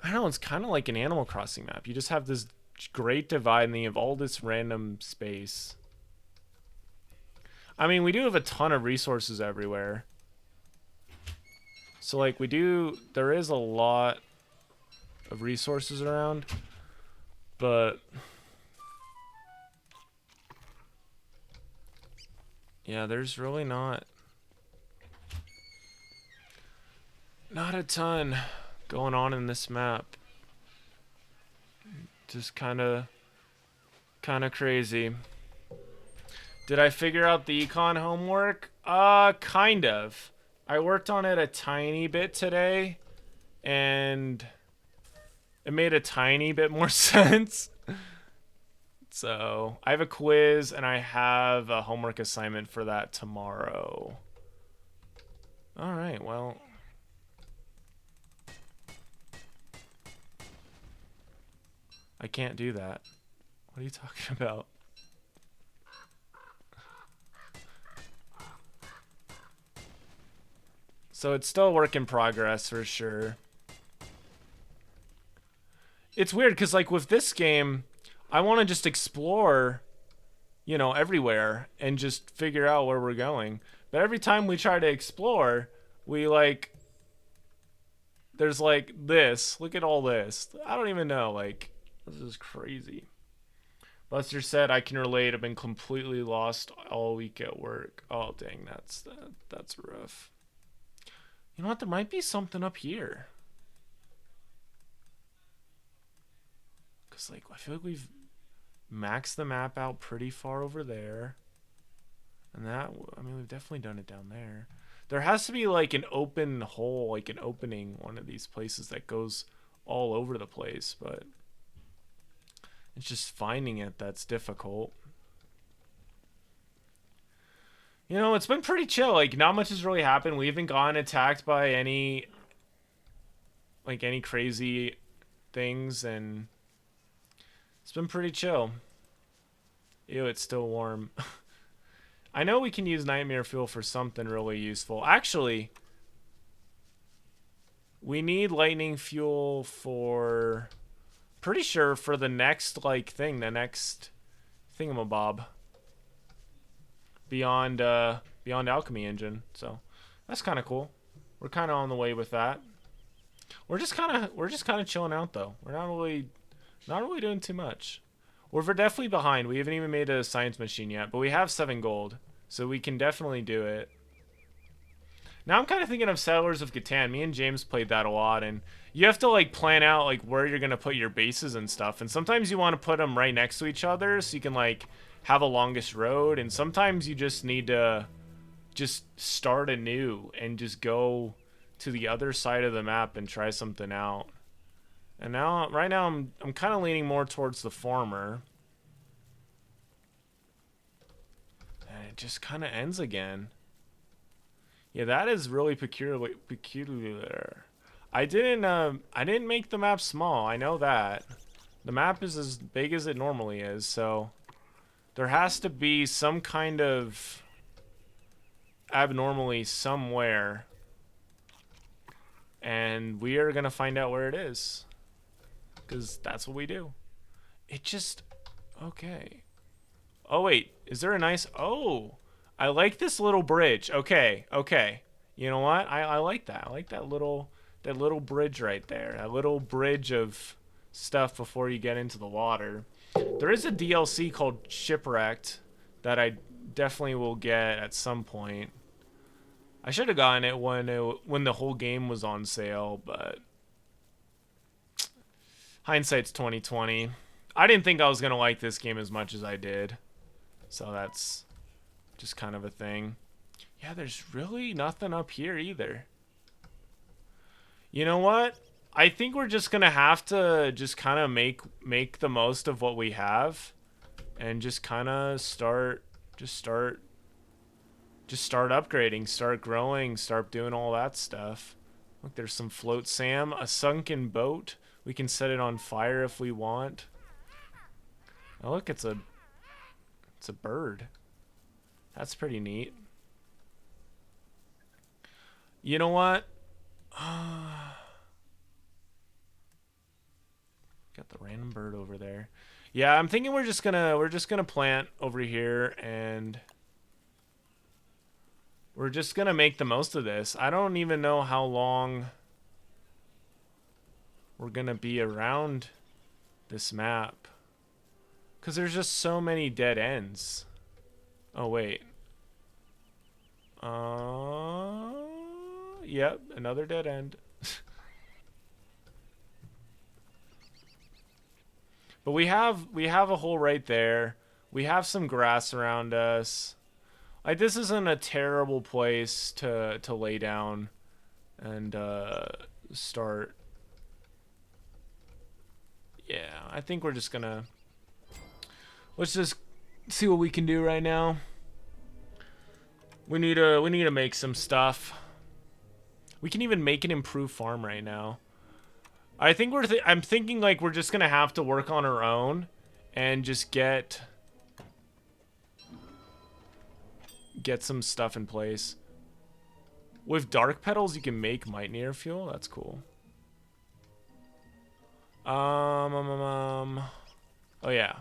[SPEAKER 1] I don't know, it's kind of like an Animal Crossing map. You just have this great divide and then you have all this random space. I mean, we do have a ton of resources everywhere. So, like, there is a lot of resources around, but yeah, there's really not a ton going on in this map. Just kind of crazy. Did I figure out the econ homework? Kind of. I worked on it a tiny bit today, and it made a tiny bit more sense. So, I have a quiz, and I have a homework assignment for that tomorrow. Alright, well, I can't do that. What are you talking about? So it's still a work in progress for sure. It's weird because, like, with this game, I want to just explore, you know, everywhere and just figure out where we're going. But every time we try to explore, we like, there's like this. Look at all this. I don't even know. Like, this is crazy. Buster said, "I can relate. I've been completely lost all week at work." Oh, dang, that's rough. You know what? There might be something up here. Cause like I feel like we've maxed the map out pretty far over there, and that I mean we've definitely done it down there. There has to be like an open hole, like an opening, one of these places that goes all over the place, but it's just finding it that's difficult. You know, it's been pretty chill. Like, not much has really happened. We haven't gotten attacked by any, like, any crazy things, and it's been pretty chill. Ew, it's still warm. I know we can use nightmare fuel for something really useful. Actually, we need lightning fuel for, pretty sure for the next, like, thing, the next thingamabob. Beyond alchemy engine, so that's kind of cool. We're kind of on the way with that. We're just kind of chilling out though. We're not really doing too much. We're definitely behind. We haven't even made a science machine yet, but we have 7 gold, so we can definitely do it. Now I'm kind of thinking of Settlers of Catan. Me and James played that a lot, and you have to like plan out like where you're gonna put your bases and stuff. And sometimes you want to put them right next to each other so you can like have a longest road, and sometimes you just need to just start anew and just go to the other side of the map and try something out. And now, right now, I'm kind of leaning more towards the former. And it just kind of ends again. Yeah, that is really peculiar. I didn't make the map small. I know that. The map is as big as it normally is, so there has to be some kind of abnormally somewhere, and we are gonna find out where it is, because that's what we do. It just, okay. Oh wait, is there a nice, oh, I like this little bridge. Okay, okay. You know what? I like that. I like that little bridge right there. That little bridge of stuff before you get into the water. There is a DLC called Shipwrecked that I definitely will get at some point. I should have gotten it when the whole game was on sale, but hindsight's 2020. I didn't think I was gonna like this game as much as I did, so that's just kind of a thing. Yeah, there's really nothing up here either. You know what? I think we're just gonna have to just kind of make the most of what we have, and just kind of start upgrading, start growing, start doing all that stuff. Look, there's some float Sam, a sunken boat. We can set it on fire if we want. Oh, look, it's a bird. That's pretty neat. You know what? Got the random bird over there. Yeah, I'm thinking we're just gonna plant over here, and we're just gonna make the most of this. I don't even know how long we're gonna be around this map, because there's just so many dead ends. Oh wait. Yep, another dead end. But we have a hole right there. We have some grass around us. Like, this isn't a terrible place to lay down and start. Yeah, I think we're just gonna, let's just see what we can do right now. We need to make some stuff. We can even make an improved farm right now. I think I'm thinking like we're just gonna have to work on our own and just get some stuff in place. With dark petals, you can make Mightneer fuel. That's cool. Oh yeah.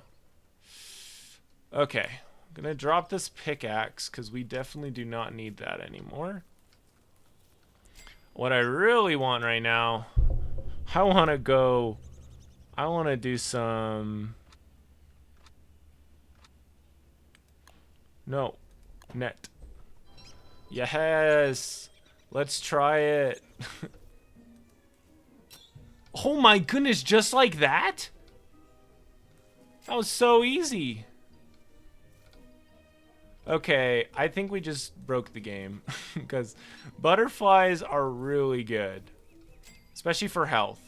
[SPEAKER 1] Okay. Gonna drop this pickaxe because we definitely do not need that anymore. What I really want right now, I want to do some... No. Net. Yes! Let's try it. Oh my goodness, just like that? That was so easy. Okay, I think we just broke the game. Because butterflies are really good. Especially for health.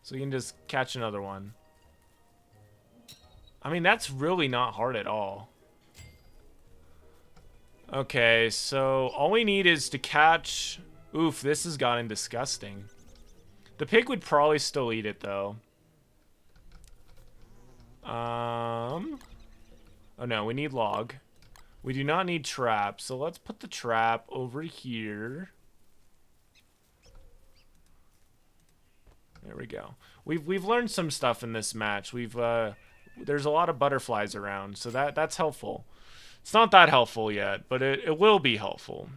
[SPEAKER 1] So you can just catch another one. I mean, that's really not hard at all. Okay, so all we need is to catch... Oof, this has gotten disgusting. The pig would probably still eat it, though. Oh no, we need log. We do not need trap, so let's put the trap over here. There we go. We've learned some stuff in this match. There's a lot of butterflies around, so that's helpful. It's not that helpful yet, but it will be helpful.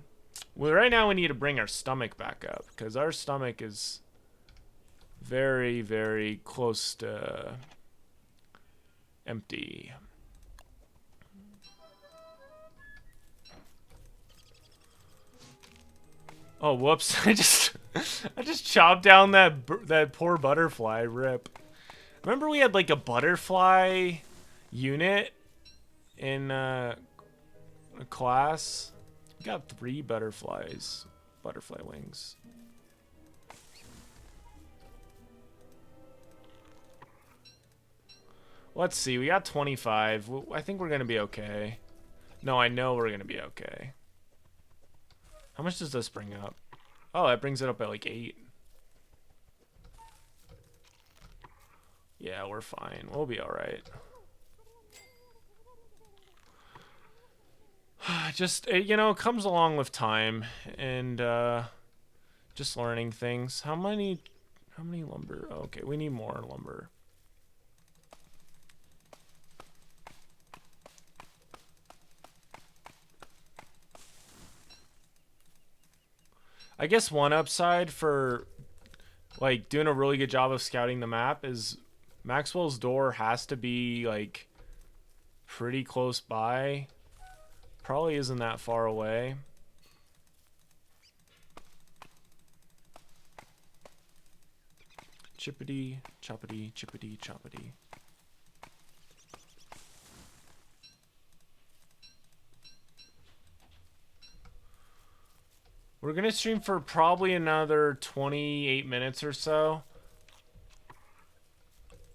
[SPEAKER 1] Well, right now we need to bring our stomach back up, because our stomach is very, very close to empty. Oh, whoops. I just chopped down that poor butterfly. Rip. Remember we had like a butterfly unit in a class? We got 3 butterfly wings. Let's see, we got 25. I think we're gonna be okay. No, I know we're gonna be okay. How much does this bring up? Oh, that brings it up by like 8. Yeah, we're fine. We'll be alright. Just, you know, it comes along with time and just learning things. How many lumber? Oh, okay, we need more lumber. I guess one upside for like doing a really good job of scouting the map is Maxwell's door has to be like pretty close by. Probably isn't that far away. Chippity, choppity, chippity, choppity. We're gonna stream for probably another 28 minutes or so.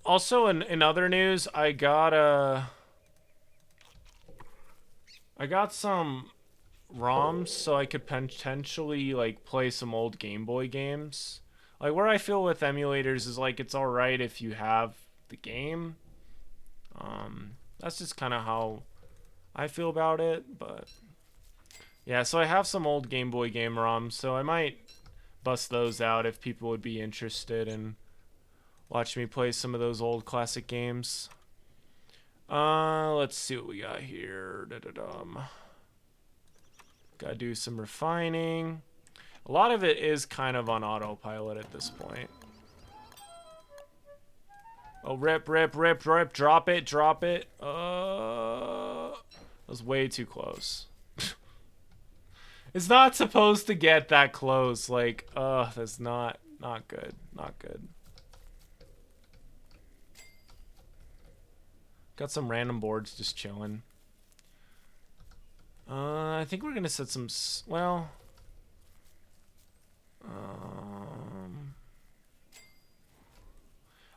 [SPEAKER 1] Also, in other news, I got some ROMs so I could potentially like play some old Game Boy games. Like where I feel with emulators is like it's alright if you have the game. That's just kind of how I feel about it, but yeah, so I have some old Game Boy game ROMs, so I might bust those out if people would be interested in watching me play some of those old classic games. Let's see what we got here. Gotta do some refining. A lot of it is kind of on autopilot at this point. Oh, rip, rip, rip, rip. Drop it, drop it. That was way too close. It's not supposed to get that close. Like, that's not good. Not good. Got some random boards just chilling. I think we're gonna set some, well...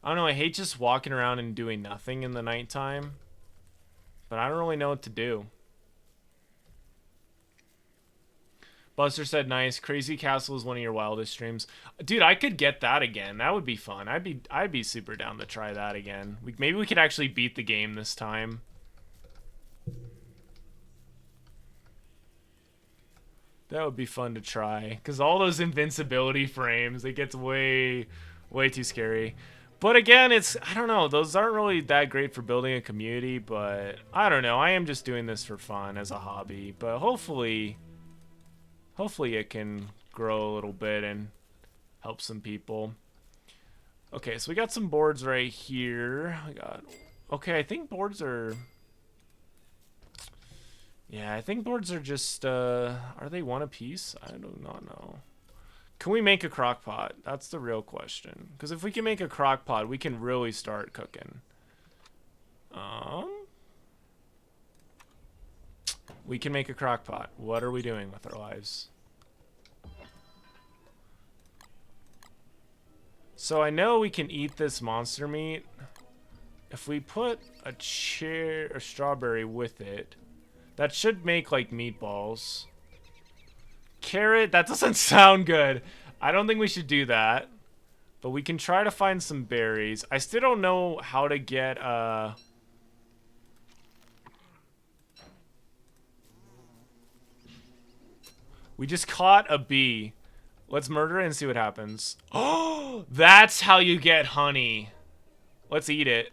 [SPEAKER 1] I don't know, I hate just walking around and doing nothing in the nighttime. But I don't really know what to do. Buster said, nice. Crazy Castle is one of your wildest streams. Dude, I could get that again. That would be fun. I'd be super down to try that again. Maybe we could actually beat the game this time. That would be fun to try. Because all those invincibility frames, it gets way too scary. But again, I don't know, those aren't really that great for building a community, but I don't know. I am just doing this for fun as a hobby, but hopefully it can grow a little bit and help some people. Okay, so we got some boards right here. Okay, I think boards are... Yeah, I think boards are just, are they one a piece? I do not know. Can we make a crock pot? That's the real question. Because if we can make a crock pot, we can really start cooking. We can make a crock pot. What are we doing with our lives? So I know we can eat this monster meat. If we put a strawberry with it, that should make like meatballs. Carrot, that doesn't sound good. I don't think we should do that. But we can try to find some berries. I still don't know how to get We just caught a bee. Let's murder it and see what happens. Oh, that's how you get honey. Let's eat it.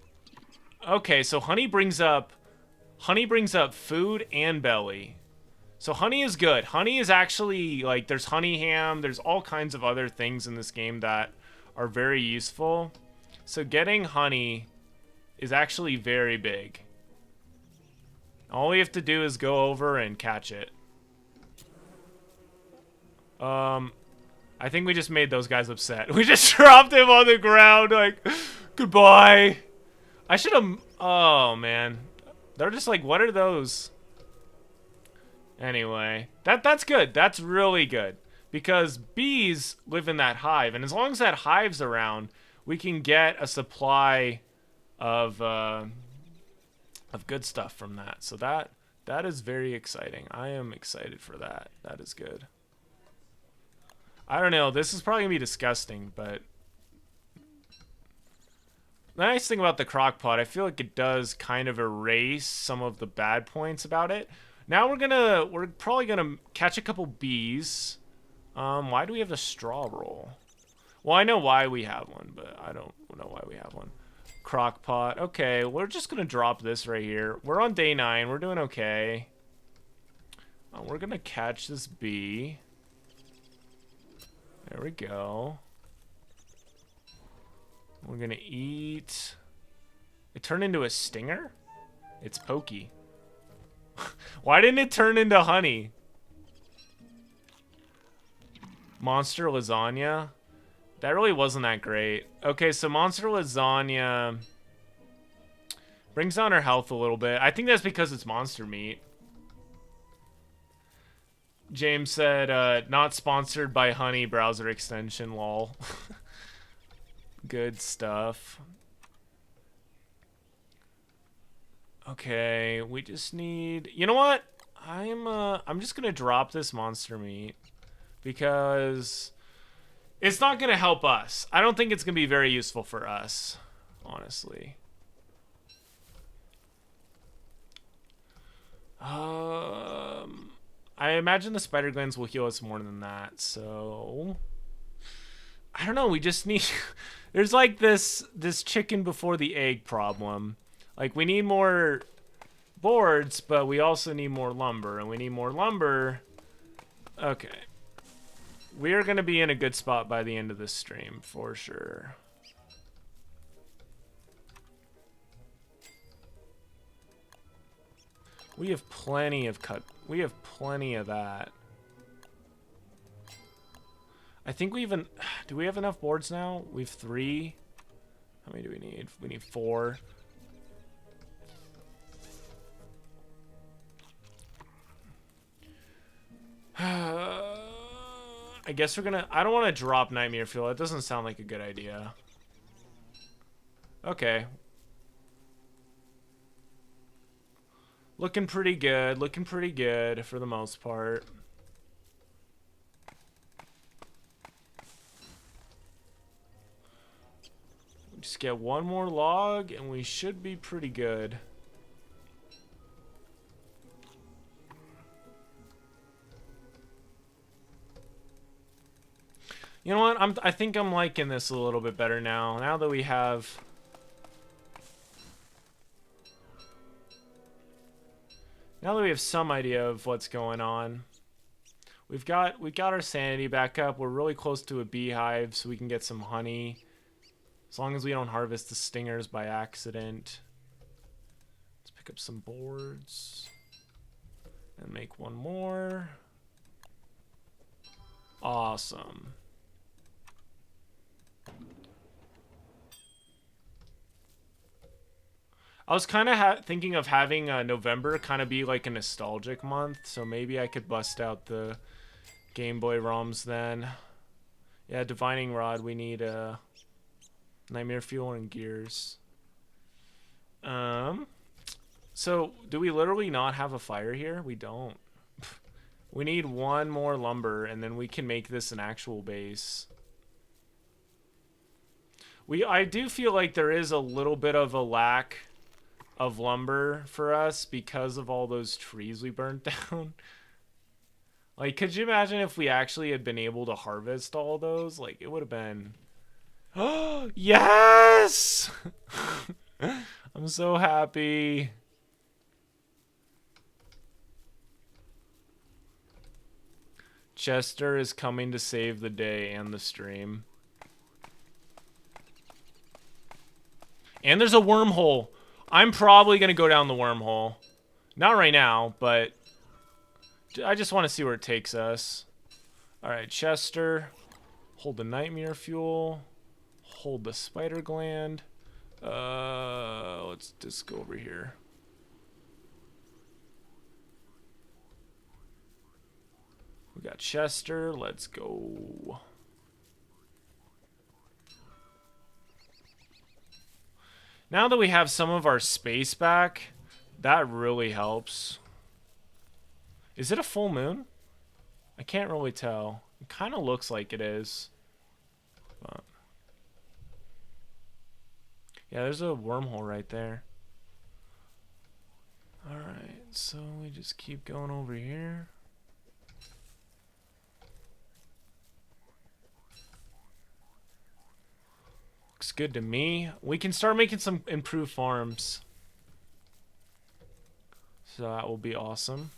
[SPEAKER 1] Okay, so honey brings up food and belly. So honey is good. Honey is actually, like, there's honey ham. There's all kinds of other things in this game that are very useful. So getting honey is actually very big. All we have to do is go over and catch it. I think we just made those guys upset. We just dropped him on the ground, like, goodbye. I should have... Oh, man. They're just like, what are those? Anyway, that's good. That's really good. Because bees live in that hive. And as long as that hive's around, we can get a supply of good stuff from that. So that is very exciting. I am excited for that. That is good. I don't know. This is probably going to be disgusting, but... The nice thing about the crock pot, I feel like it does kind of erase some of the bad points about it. Now we're probably gonna catch a couple bees. Why do we have the straw roll? Well, I know why we have one, but I don't know why we have one. Crock pot. Okay, we're just gonna drop this right here. We're on day 9. We're doing okay. We're gonna catch this bee. There we go. We're gonna eat. It turned into a stinger? It's pokey. Why didn't it turn into honey? Monster lasagna? That really wasn't that great. Okay, so monster lasagna brings down our health a little bit. I think that's because it's monster meat. James said, not sponsored by honey browser extension, lol. Good stuff. Okay, we just need... You know what? I'm just gonna drop this monster meat because it's not gonna help us. I don't think it's gonna be very useful for us, honestly. I imagine the spider glands will heal us more than that, so... I don't know, we just need... There's like this chicken before the egg problem. Like, we need more boards, but we also need more lumber. And we need more lumber. Okay. We are going to be in a good spot by the end of this stream, for sure. We have plenty of We have plenty of that. I think we even... Do we have enough boards now? We have 3. How many do we need? We need 4. I guess we're gonna... I don't want to drop Nightmare Fuel. That doesn't sound like a good idea. Okay. Looking pretty good. Looking pretty good for the most part. Just get one more log and we should be pretty good. You know what? I think I'm liking this a little bit better now. Now that we have... Now that we have some idea of what's going on. We've got our sanity back up. We're really close to a beehive, so we can get some honey. As long as we don't harvest the stingers by accident. Let's pick up some boards. And make one more. Awesome. I was kind of thinking of having November kind of be like a nostalgic month, so maybe I could bust out the Game Boy ROMs then. Yeah, Divining Rod, we need Nightmare Fuel and Gears. So do we literally not have a fire here? We don't. We need one more lumber, and then we can make this an actual base. I do feel like there is a little bit of a lack of lumber for us because of all those trees we burnt down. Like, could you imagine if we actually had been able to harvest all those? Like, it would have been... Oh, yes! I'm so happy. Chester is coming to save the day and the stream. And there's a wormhole. I'm probably going to go down the wormhole. Not right now, but I just want to see where it takes us. Alright, Chester. Hold the nightmare fuel. Hold the spider gland. Let's just go over here. We got Chester. Let's go. Now that we have some of our space back, that really helps. Is it a full moon? I can't really tell. It kind of looks like it is. But yeah, there's a wormhole right there. Alright, so we just keep going over here. Looks good to me. We can start making some improved farms. So that will be awesome.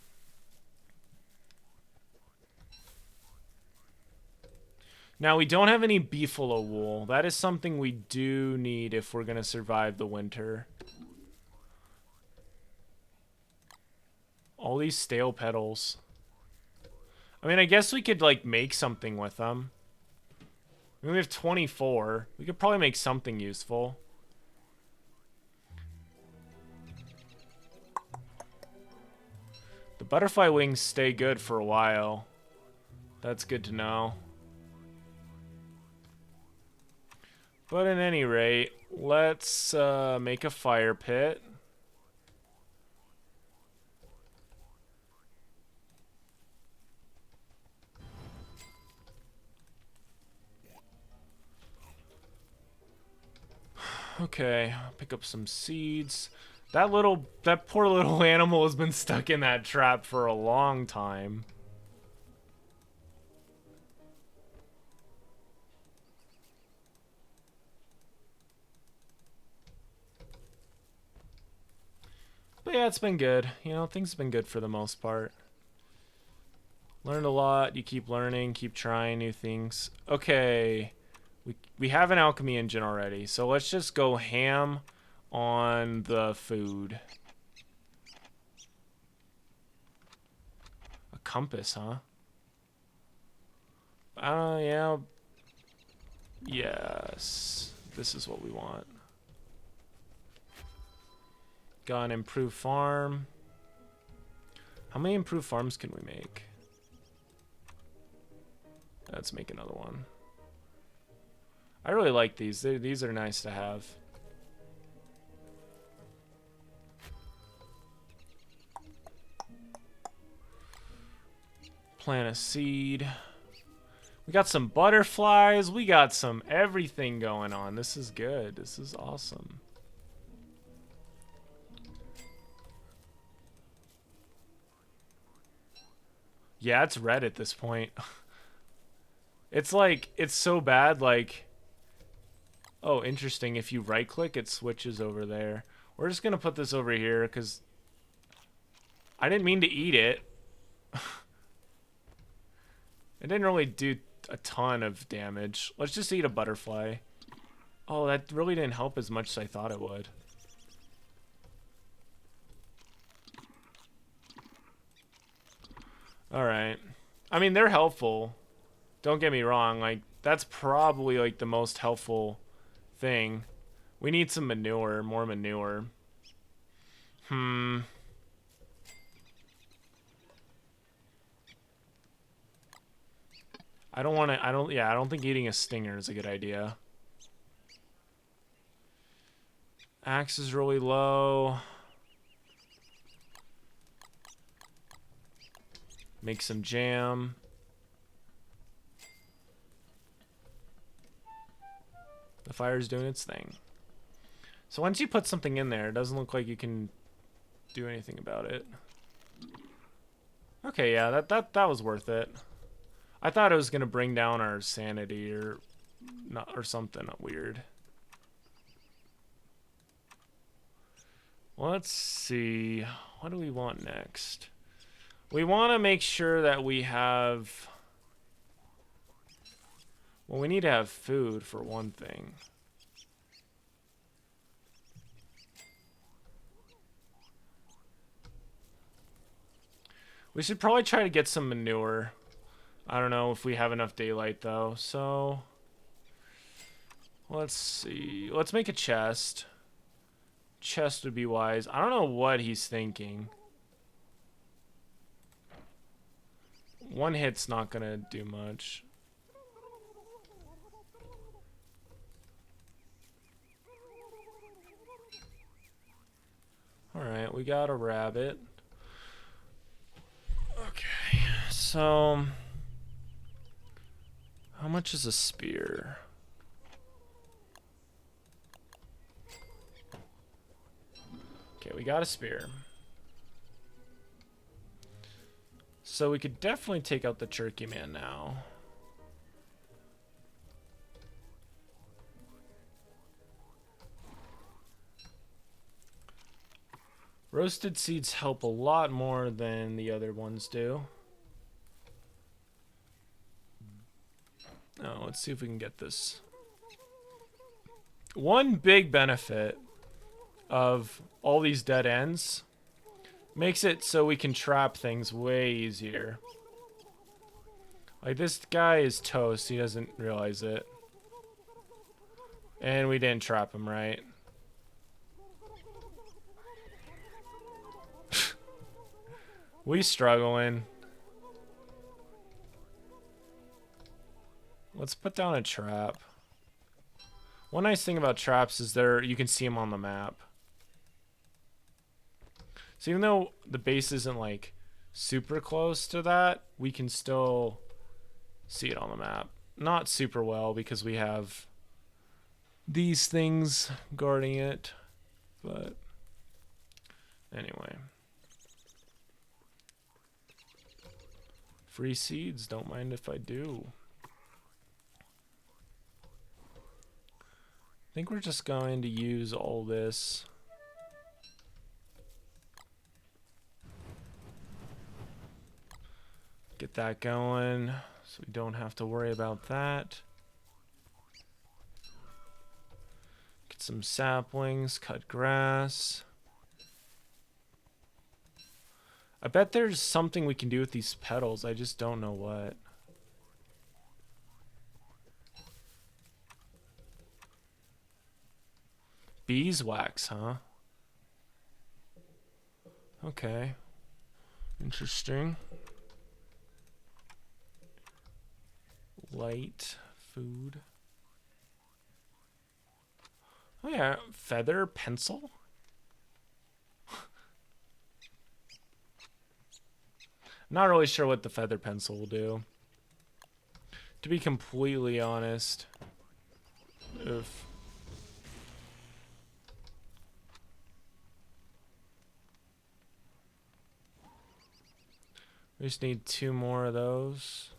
[SPEAKER 1] Now, we don't have any beefalo wool. That is something we do need if we're going to survive the winter. All these stale petals. I mean, I guess we could, like, make something with them. I mean, we have 24. We could probably make something useful. The butterfly wings stay good for a while. That's good to know. But at any rate, let's make a fire pit. Okay, pick up some seeds. That poor little animal has been stuck in that trap for a long time. But yeah, it's been good. You know, things have been good for the most part. Learned a lot. You keep learning, keep trying new things. Okay. We have an alchemy engine already, so let's just go ham on the food. A compass, huh? Yeah. Yes. This is what we want. Got an improved farm. How many improved farms can we make? Let's make another one. I really like these. These are nice to have. Plant a seed. We got some butterflies. We got some everything going on. This is good. This is awesome. Yeah, it's red at this point. It's like, it's so bad, like... Oh, interesting. If you right-click, it switches over there. We're just gonna put this over here, because... I didn't mean to eat it. It didn't really do a ton of damage. Let's just eat a butterfly. Oh, that really didn't help as much as I thought it would. Alright. I mean, they're helpful. Don't get me wrong. Like, that's probably, like, the most helpful thing. We need some manure. More manure. I don't want to... I don't think eating a stinger is a good idea. Axe is really low. Make some jam. The fire's doing its thing. So once you put something in there, it doesn't look like you can do anything about it. Okay, yeah, that was worth it. I thought it was gonna bring down our sanity or not or something weird. Let's see. What do we want next? We want to make sure that we have... Well, we need to have food for one thing. We should probably try to get some manure. I don't know if we have enough daylight, though. So... Let's see. Let's make a chest. Chest would be wise. I don't know what he's thinking. One hit's not gonna do much. Alright, we got a rabbit. Okay, so... How much is a spear? Okay, we got a spear. So we could definitely take out the Turkey Man now. Roasted seeds help a lot more than the other ones do. Oh, let's see if we can get this. One big benefit of all these dead ends makes it so we can trap things way easier. Like, this guy is toast. He doesn't realize it. And we didn't trap him right. We struggling. Let's put down a trap. One nice thing about traps is you can see them on the map. So even though the base isn't like super close to that, we can still see it on the map. Not super well because we have these things guarding it, but anyway. Free seeds, don't mind if I do. I think we're just going to use all this. Get that going so we don't have to worry about that. Get some saplings, cut grass. I bet there's something we can do with these petals. I just don't know what. Beeswax, huh? Okay. Interesting. Light food. Oh yeah, feather pencil? Not really sure what the feather pencil will do. To be completely honest. Oof. We just need 2 more of those.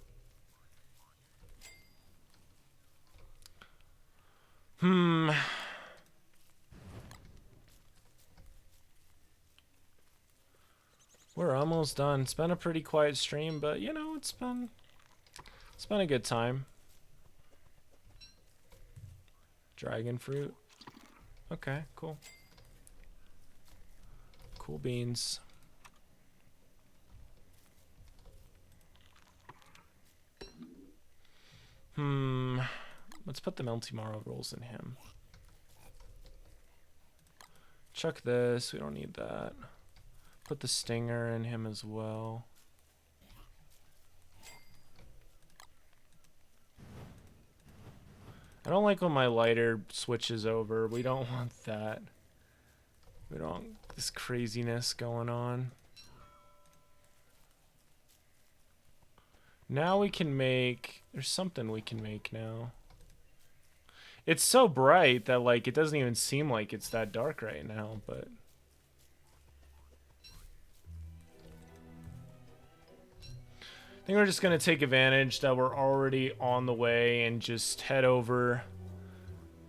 [SPEAKER 1] Hmm. We're almost done. It's been a pretty quiet stream, but you know, it's been a good time. Dragon fruit. Okay, cool. Cool beans. Let's put the Melty Marrow rolls in him. Chuck this. We don't need that. Put the Stinger in him as well. I don't like when my lighter switches over. We don't want that. We don't want this craziness going on. Now we can make... There's something we can make now. It's so bright that, like, it doesn't even seem like it's that dark right now, but... I think we're just going to take advantage that we're already on the way and just head over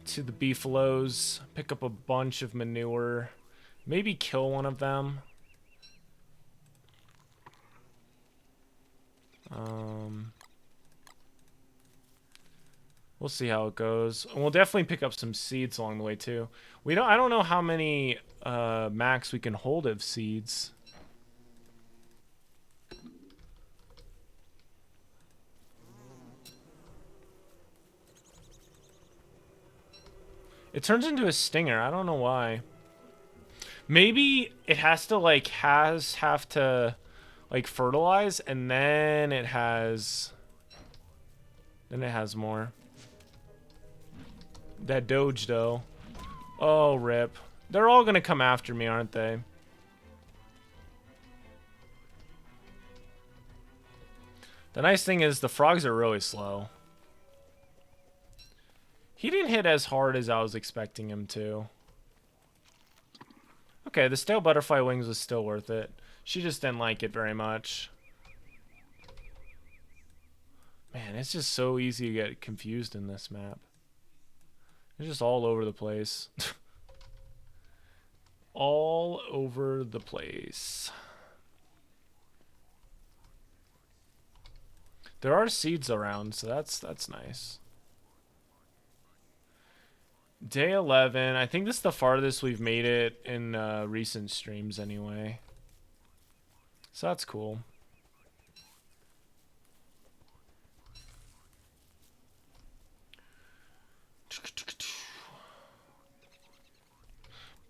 [SPEAKER 1] to the beefaloes, pick up a bunch of manure, maybe kill one of them. We'll see how it goes. And we'll definitely pick up some seeds along the way too. I don't know how many max we can hold of seeds. It turns into a stinger. I don't know why. Maybe it has to like have to like fertilize and then it has more. That Doge though. Oh, rip. They're all gonna come after me, aren't they? The nice thing is the frogs are really slow. He didn't hit as hard as I was expecting him to. Okay, the stale butterfly wings was still worth it. She just didn't like it very much. Man, it's just so easy to get confused in this map. It's just all over the place. All over the place. There are seeds around, so that's nice. Day 11. I think this is the farthest we've made it in recent streams anyway. So that's cool.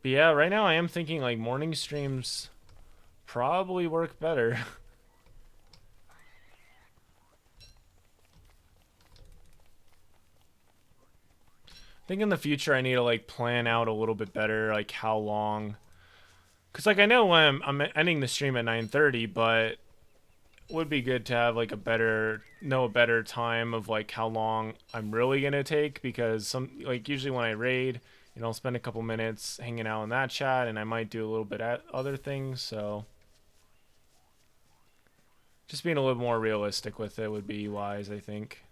[SPEAKER 1] But yeah, right now I am thinking like morning streams probably work better. I think in the future I need to like plan out a little bit better like how long, because like I know when I'm ending the stream at 9:30, but it would be good to have like a better time of like how long I'm really gonna take, because some like usually when I raid, you know, I'll spend a couple minutes hanging out in that chat and I might do a little bit at other things, so just being a little more realistic with it would be wise, I think.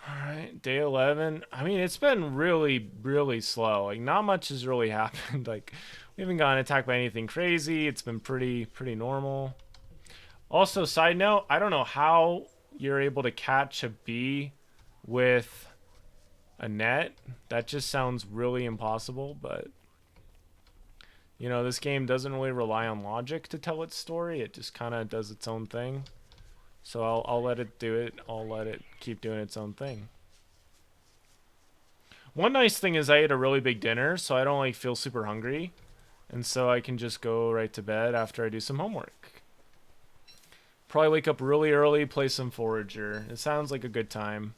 [SPEAKER 1] Alright, day 11. I mean, it's been really, really slow. Like, not much has really happened. Like, we haven't gotten attacked by anything crazy. It's been pretty normal. Also, side note, I don't know how you're able to catch a bee with a net. That just sounds really impossible, but... You know, this game doesn't really rely on logic to tell its story. It just kind of does its own thing. So I'll let it do it. I'll let it keep doing its own thing. One nice thing is I ate a really big dinner, so I don't like feel super hungry. And so I can just go right to bed after I do some homework. Probably wake up really early, play some Forager. It sounds like a good time.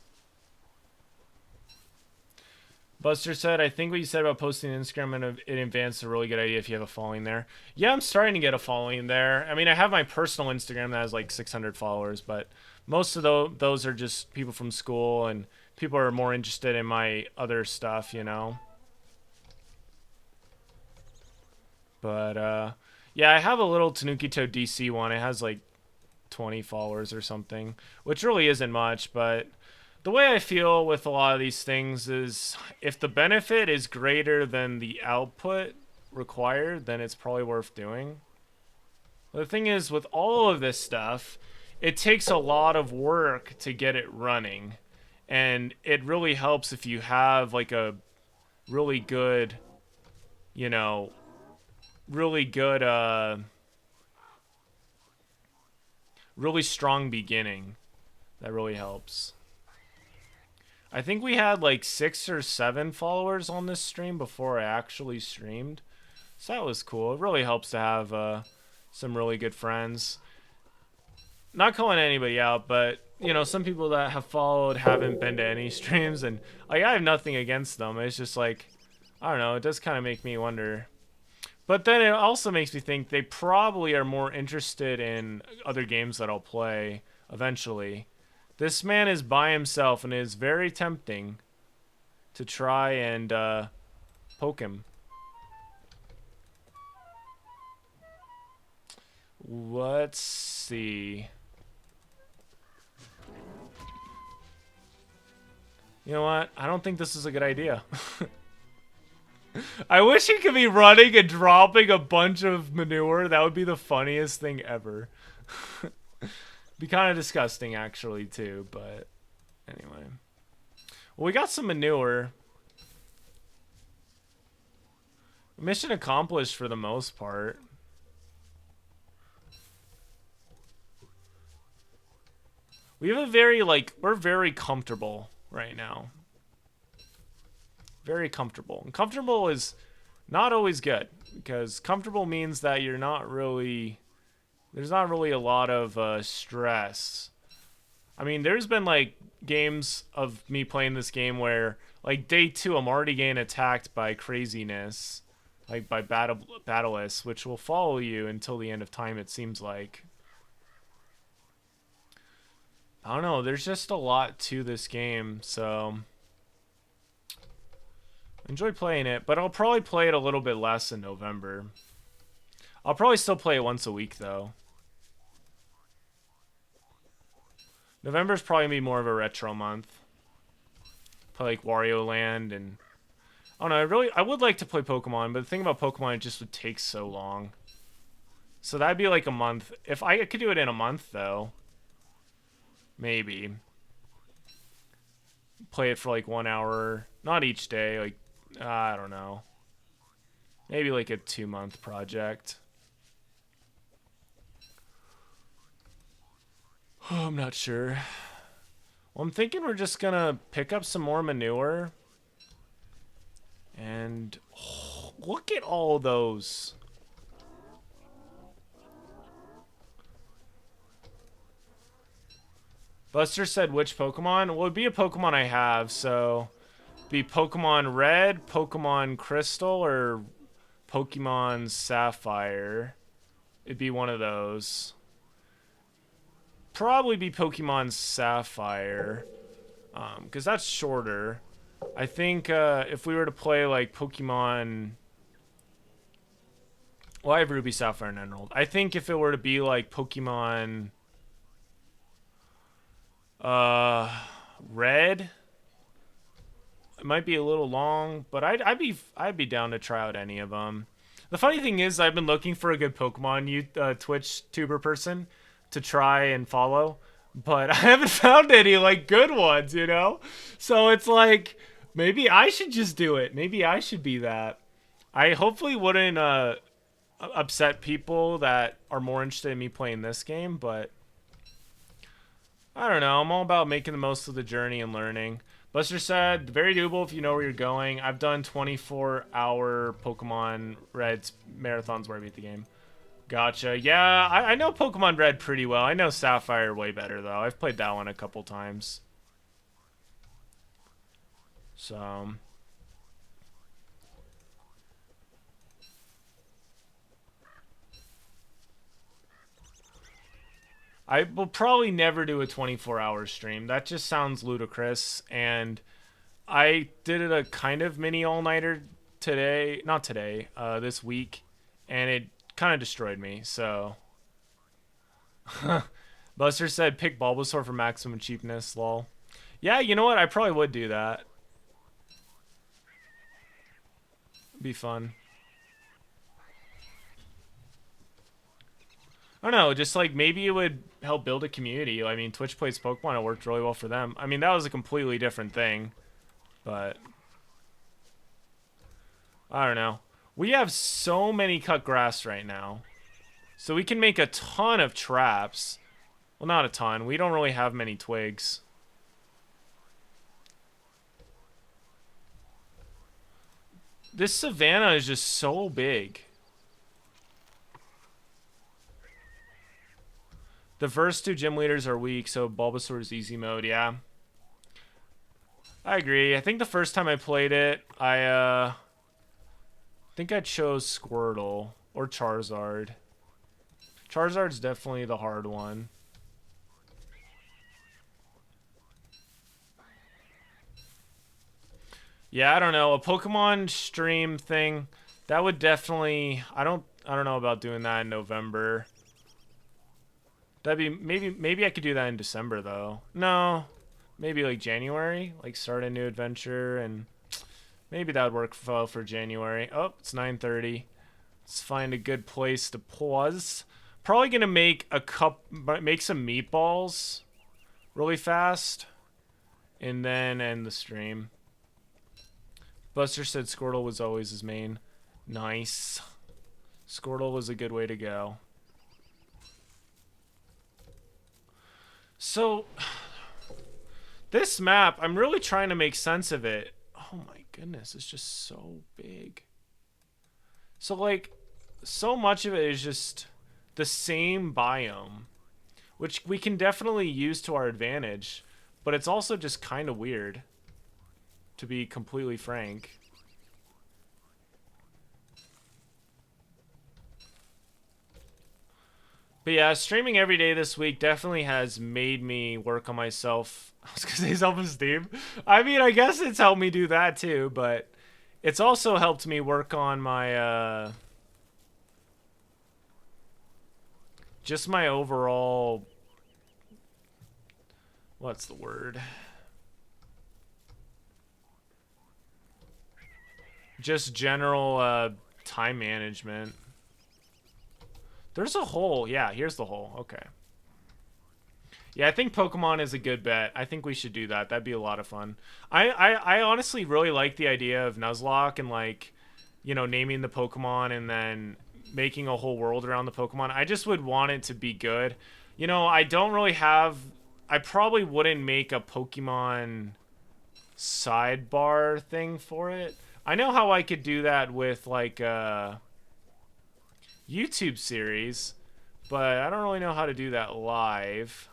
[SPEAKER 1] Buster said, I think what you said about posting Instagram in advance is a really good idea if you have a following there. Yeah, I'm starting to get a following there. I mean, I have my personal Instagram that has like 600 followers, but most of those are just people from school and people are more interested in my other stuff, you know? But, yeah, I have a little Tanuki DC one. It has like 20 followers or something, which really isn't much, but The way I feel with a lot of these things is if the benefit is greater than the output required, then it's probably worth doing. The thing is, with all of this stuff, it takes a lot of work to get it running. And it really helps if you have like a really good, you know, really good, really strong beginning. That really helps. I think we had like 6 or 7 followers on this stream before I actually streamed. So that was cool. It really helps to have some really good friends. Not calling anybody out, but you know, some people that have followed haven't been to any streams, and like I have nothing against them. It's just like, I don't know, it does kind of make me wonder. But then it also makes me think they probably are more interested in other games that I'll play eventually. This man is by himself, and it is very tempting to try and poke him. Let's see. You know what? I don't think this is a good idea. I wish he could be running and dropping a bunch of manure. That would be the funniest thing ever. Be kind of disgusting, actually, too, but anyway. Well, we got some manure. Mission accomplished for the most part. We have a very, like, we're very comfortable right now. Very comfortable. And comfortable is not always good, because comfortable means that you're not really, there's not really a lot of stress. I mean, there's been like games of me playing this game where like day 2 I'm already getting attacked by craziness, like by Battleless, which will follow you until the end of time, it seems like. I don't know, there's just a lot to this game, so enjoy playing it, but I'll probably play it a little bit less in November. I'll probably still play it once a week, though. November's probably gonna be more of a retro month. Play like Wario Land and I don't know. I would like to play Pokemon, but the thing about Pokemon, it just would take so long. So that'd be like a month. If I could do it in a month, though, maybe play it for like 1 hour, not each day. Like I don't know, maybe like a 2-month project. Oh, I'm not sure. Well, I'm thinking we're just gonna pick up some more manure. And oh, look at all those. Buster said which Pokemon? Well, it'd be a Pokemon I have, so be Pokemon Red, Pokemon Crystal, or Pokemon Sapphire. It'd be one of those. Probably be Pokemon Sapphire, because that's shorter. I think if we were to play like Pokemon, well, I have Ruby, Sapphire, and Emerald. I think if it were to be like Pokemon Red, it might be a little long, but I'd be down to try out any of them. The funny thing is, I've been looking for a good Pokemon Twitch tuber person to try and follow, but I haven't found any like good ones, you know? So it's like maybe I should just do it. Maybe I should be that. I hopefully wouldn't upset people that are more interested in me playing this game, but I don't know. I'm all about making the most of the journey and learning. Buster said, very doable if you know where you're going. I've done 24-hour Pokemon Red marathons where I beat the game. Gotcha. Yeah, I know Pokemon Red pretty well. I know Sapphire way better, though. I've played that one a couple times. So I will probably never do a 24-hour stream. That just sounds ludicrous. And I did it a kind of mini all-nighter today. Not today, this week. And it kind of destroyed me, so. Buster said pick Bulbasaur for maximum cheapness, lol. Yeah, you know what? I probably would do that. Be fun. I don't know, just like maybe it would help build a community. I mean, Twitch Plays Pokemon, it worked really well for them. I mean, that was a completely different thing, but I don't know. We have so many cut grass right now. So we can make a ton of traps. Well, not a ton. We don't really have many twigs. This savanna is just so big. The first two gym leaders are weak, so Bulbasaur is easy mode, yeah. I agree. I think the first time I played it, I think I chose Squirtle or Charizard. Charizard's definitely the hard one. Yeah, I don't know. A Pokemon stream thing, that would definitely I don't know about doing that in November. That'd be maybe I could do that in December though. No. Maybe like January, like start a new adventure, and maybe that would work well for January. Oh, it's 9:30. Let's find a good place to pause. Probably gonna make make some meatballs really fast, and then end the stream. Buster said Squirtle was always his main. Nice. Squirtle was a good way to go. So, this map, I'm really trying to make sense of it. Oh my goodness, it's just so big. So, like, so much of it is just the same biome, which we can definitely use to our advantage, but it's also just kind of weird, to be completely frank. But yeah, streaming every day this week definitely has made me work on myself. I was gonna say self-esteem. I mean, I guess it's helped me do that too, but it's also helped me work on my, just my overall, what's the word? Just general, time management. There's a hole. Yeah, here's the hole. Okay. Yeah, I think Pokemon is a good bet. I think we should do that. That'd be a lot of fun. I honestly really like the idea of Nuzlocke and, like, you know, naming the Pokemon and then making a whole world around the Pokemon. I just would want it to be good. You know, I don't really have... I probably wouldn't make a Pokemon sidebar thing for it. I know how I could do that with, like, a YouTube series, but I don't really know how to do that live.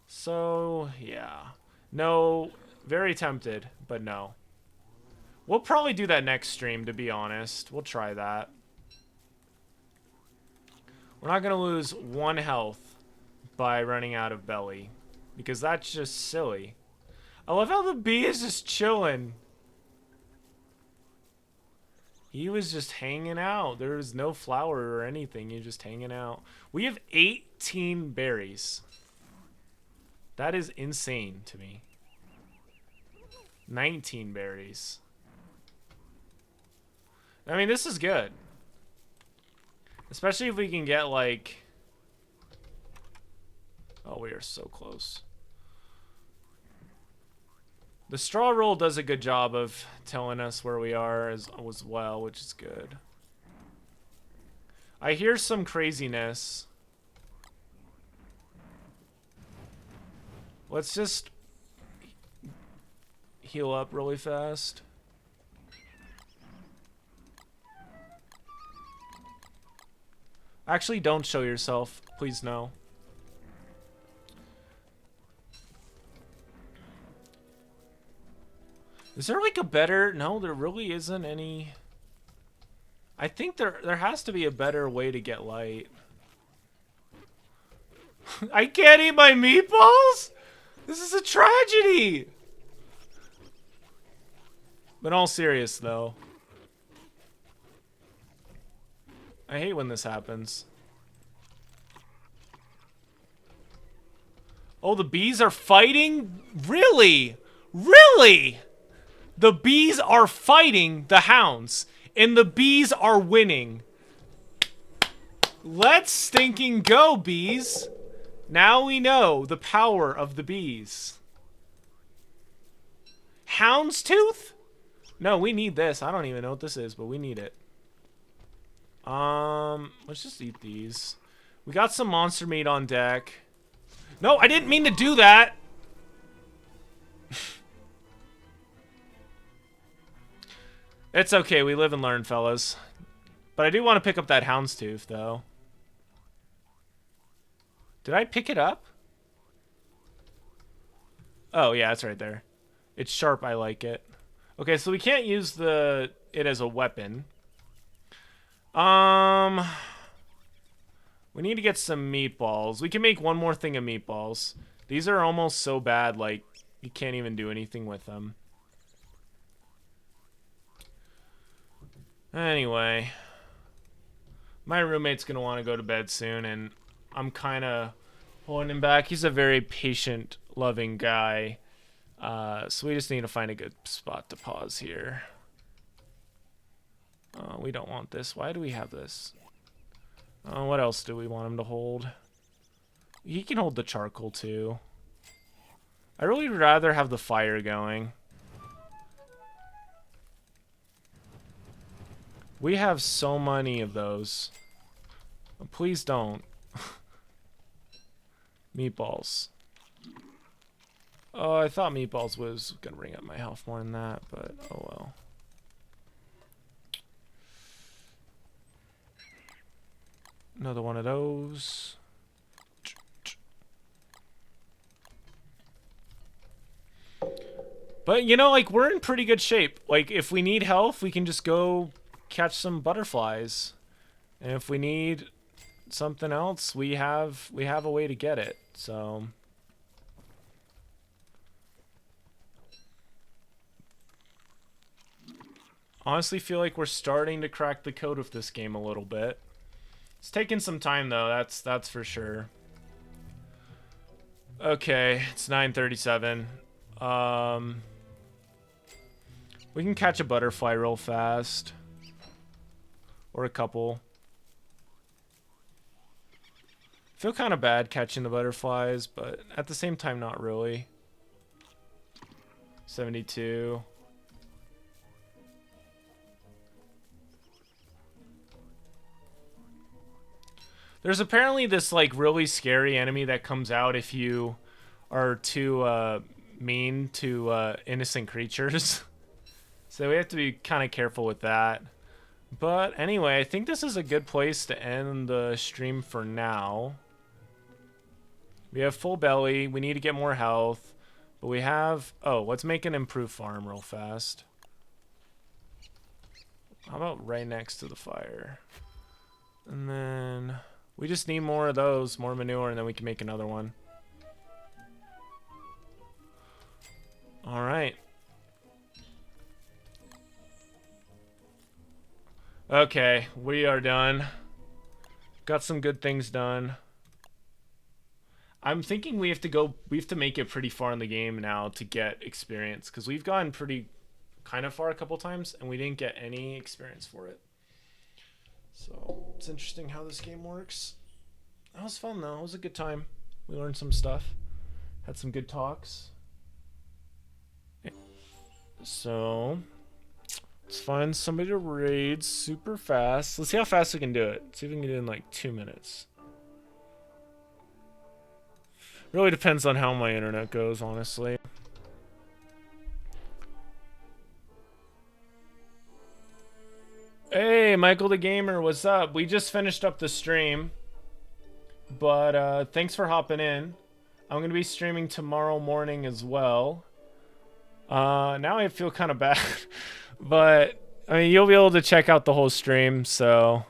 [SPEAKER 1] So, yeah. No, very tempted, but no. We'll probably do that next stream, to be honest. We'll try that. We're not going to lose 1 health by running out of belly, because that's just silly. I love how the bee is just chilling. He was just hanging out. There was no flower or anything. He was just hanging out. We have 18 berries. That is insane to me. 19 berries. I mean, this is good. Especially if we can get, like... Oh, we are so close. The straw roll does a good job of telling us where we are as well, which is good. I hear some craziness. Let's just heal up really fast. Actually, don't show yourself. Please, no. Is there like a better... No, there really isn't any... I think there has to be a better way to get light. I can't eat my meatballs? This is a tragedy! But in all serious, though. I hate when this happens. Oh, the bees are fighting? Really? Really? The bees are fighting the hounds, and the bees are winning. Let's stinking go, bees. Now we know the power of the bees. Houndstooth? No, we need this. I don't even know what this is, but we need it. Let's just eat these. We got some monster meat on deck. No, I didn't mean to do that. It's okay, we live and learn, fellas. But I do want to pick up that houndstooth, though. Did I pick it up? Oh, yeah, it's right there. It's sharp, I like it. Okay, so we can't use it as a weapon. We need to get some meatballs. We can make one more thing of meatballs. These are almost so bad, like, you can't even do anything with them. Anyway, my roommate's gonna want to go to bed soon, and I'm kind of holding him back. He's a very patient, loving guy, so we just need to find a good spot to pause here. We don't want this. Why do we have this? What else do we want him to hold? He can hold the charcoal too. I really would rather have the fire going. We have so many of those. Please don't. Meatballs. Oh, I thought meatballs was gonna bring up my health more than that, but oh well. Another one of those. But, you know, like, we're in pretty good shape. Like, if we need health, we can just go catch some butterflies. And if we need something else, we have a way to get it. So honestly feel like we're starting to crack the code of this game a little bit. It's taking some time though, that's for sure. Okay, it's 9:37. We can catch a butterfly real fast. Or a couple. Feel kind of bad catching the butterflies, but at the same time, not really. 72. There's apparently this, like, really scary enemy that comes out if you are too mean to innocent creatures. So we have to be kind of careful with that. But anyway, I think this is a good place to end the stream for now. We have full belly. We need to get more health. But we have... Oh, let's make an improved farm real fast. How about right next to the fire? And then... We just need more of those, more manure, and then we can make another one. Alright. Okay, we are done. Got some good things done. I'm thinking we have to make it pretty far in the game now to get experience, because we've gone pretty kind of far a couple times and we didn't get any experience for it. So it's interesting how this game works. That was fun though. It was a good time. We learned some stuff. Had some good talks. So let's find somebody to raid super fast. Let's see how fast we can do it. See if we can get it in like 2 minutes. Really depends on how my internet goes, honestly. Hey, Michael the Gamer, what's up? We just finished up the stream. But thanks for hopping in. I'm going to be streaming tomorrow morning as well. Now I feel kind of bad. But, I mean, you'll be able to check out the whole stream, so...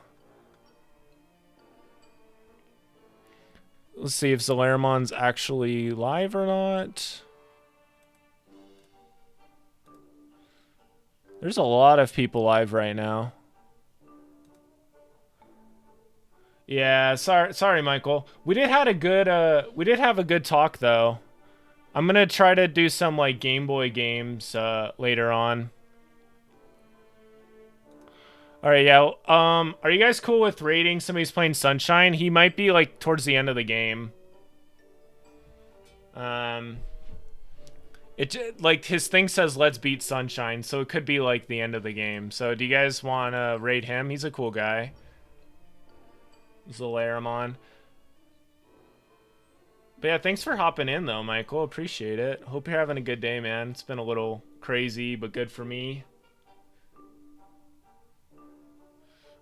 [SPEAKER 1] Let's see if Zolaramon's actually live or not. There's a lot of people live right now. Yeah, sorry, Michael. We did have a good talk though. I'm gonna try to do some like Game Boy games later on. All right, yeah. Are you guys cool with raiding somebody's playing Sunshine? He might be like towards the end of the game. Um, like his thing says let's beat Sunshine, so it could be like the end of the game. So do you guys want to raid him? He's a cool guy. Zalaramon. But yeah, thanks for hopping in though, Michael. Appreciate it. Hope you're having a good day, man. It's been a little crazy, but good for me.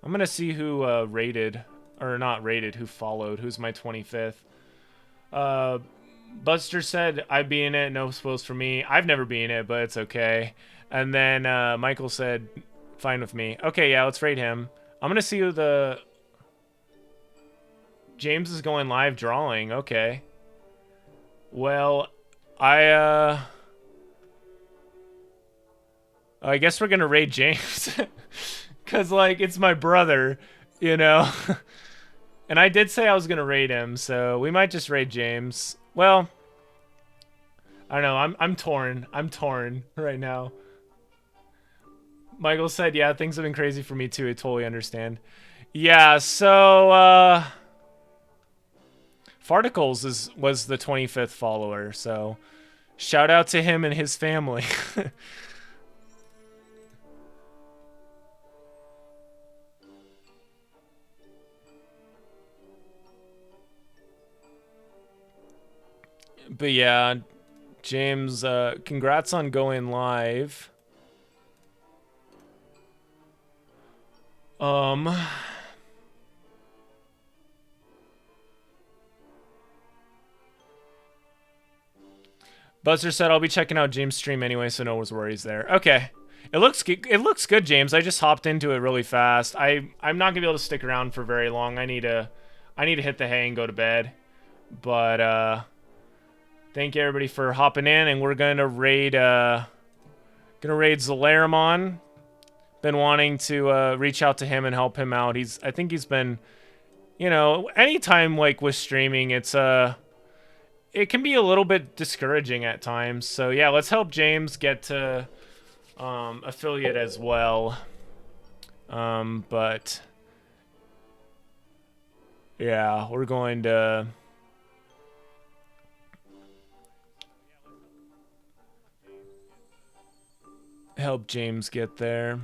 [SPEAKER 1] I'm gonna see who rated, or not rated, who followed. Who's my 25th? Uh, Buster said I'd be in it. No spoils for me. I've never been in it, but it's okay. And then Michael said, fine with me. Okay, yeah, let's rate him. I'm gonna see who the James is going live drawing. Okay. Well, I guess we're gonna raid James. Cause like it's my brother, you know. And I did say I was gonna raid him, so we might just raid James. Well, I don't know. I'm torn. I'm torn right now. Michael said, "Yeah, things have been crazy for me too. I totally understand." Yeah. So Farticles was the 25th follower. So shout out to him and his family. But yeah, James, congrats on going live. Buzzer said I'll be checking out James' stream anyway, so no worries there. Okay. It looks good, James. I just hopped into it really fast. I'm not gonna be able to stick around for very long. I need to hit the hay and go to bed. But thank you everybody for hopping in, and we're gonna raid Zalaramon. Been wanting to reach out to him and help him out. I think he's been, you know, anytime like with streaming, it can be a little bit discouraging at times. So yeah, let's help James get to affiliate as well. But yeah, we're going to help James get there.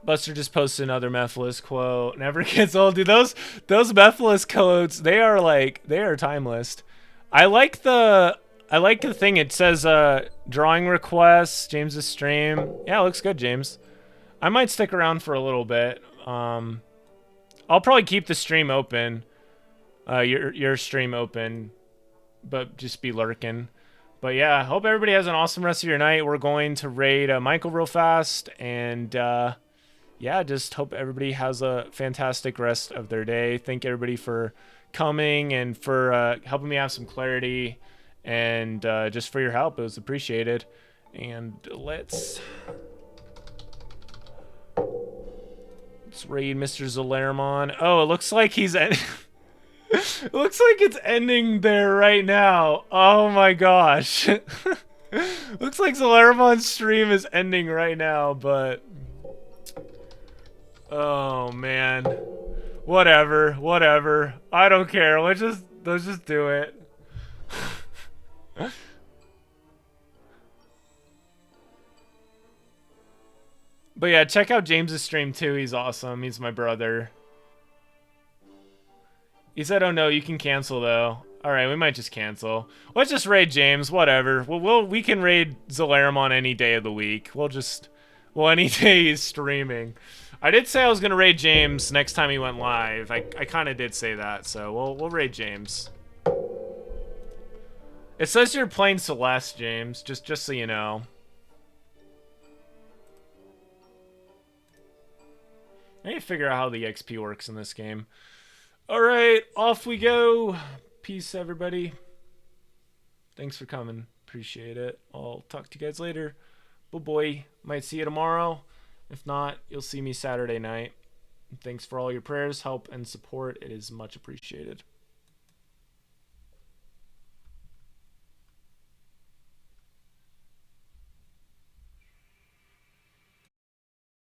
[SPEAKER 1] Buster just posted another Mephiles quote. Never gets old, dude. Those Mephiles quotes, they are timeless. I like the thing. It says drawing requests, James's stream. Yeah, it looks good, James. I might stick around for a little bit. I'll probably keep the stream open. Your stream open, but just be lurking. But yeah, hope everybody has an awesome rest of your night. We're going to raid Michael real fast, and yeah, just hope everybody has a fantastic rest of their day. Thank everybody for coming and for helping me have some clarity, and just for your help. It was appreciated. And let's raid Mr. Zalaramon. Oh, it looks like he's it looks like it's ending there right now. Oh my gosh. Looks like Zalaramon's stream is ending right now, but oh man. Whatever. I don't care. Let's just do it. But yeah, check out James's stream too. He's awesome. He's my brother. He said, "Oh no, you can cancel though." All right, we might just cancel. Let's just raid James. Whatever. We can raid Zalaramon any day of the week. Any day he's streaming. I did say I was gonna raid James next time he went live. I kind of did say that, so we'll raid James. It says you're playing Celeste, James. Just so you know. I need to figure out how the XP works in this game. Alright, off we go. Peace, everybody. Thanks for coming. Appreciate it. I'll talk to you guys later. Bye-bye. Might see you tomorrow. If not, you'll see me Saturday night. Thanks for all your prayers, help, and support. It is much appreciated.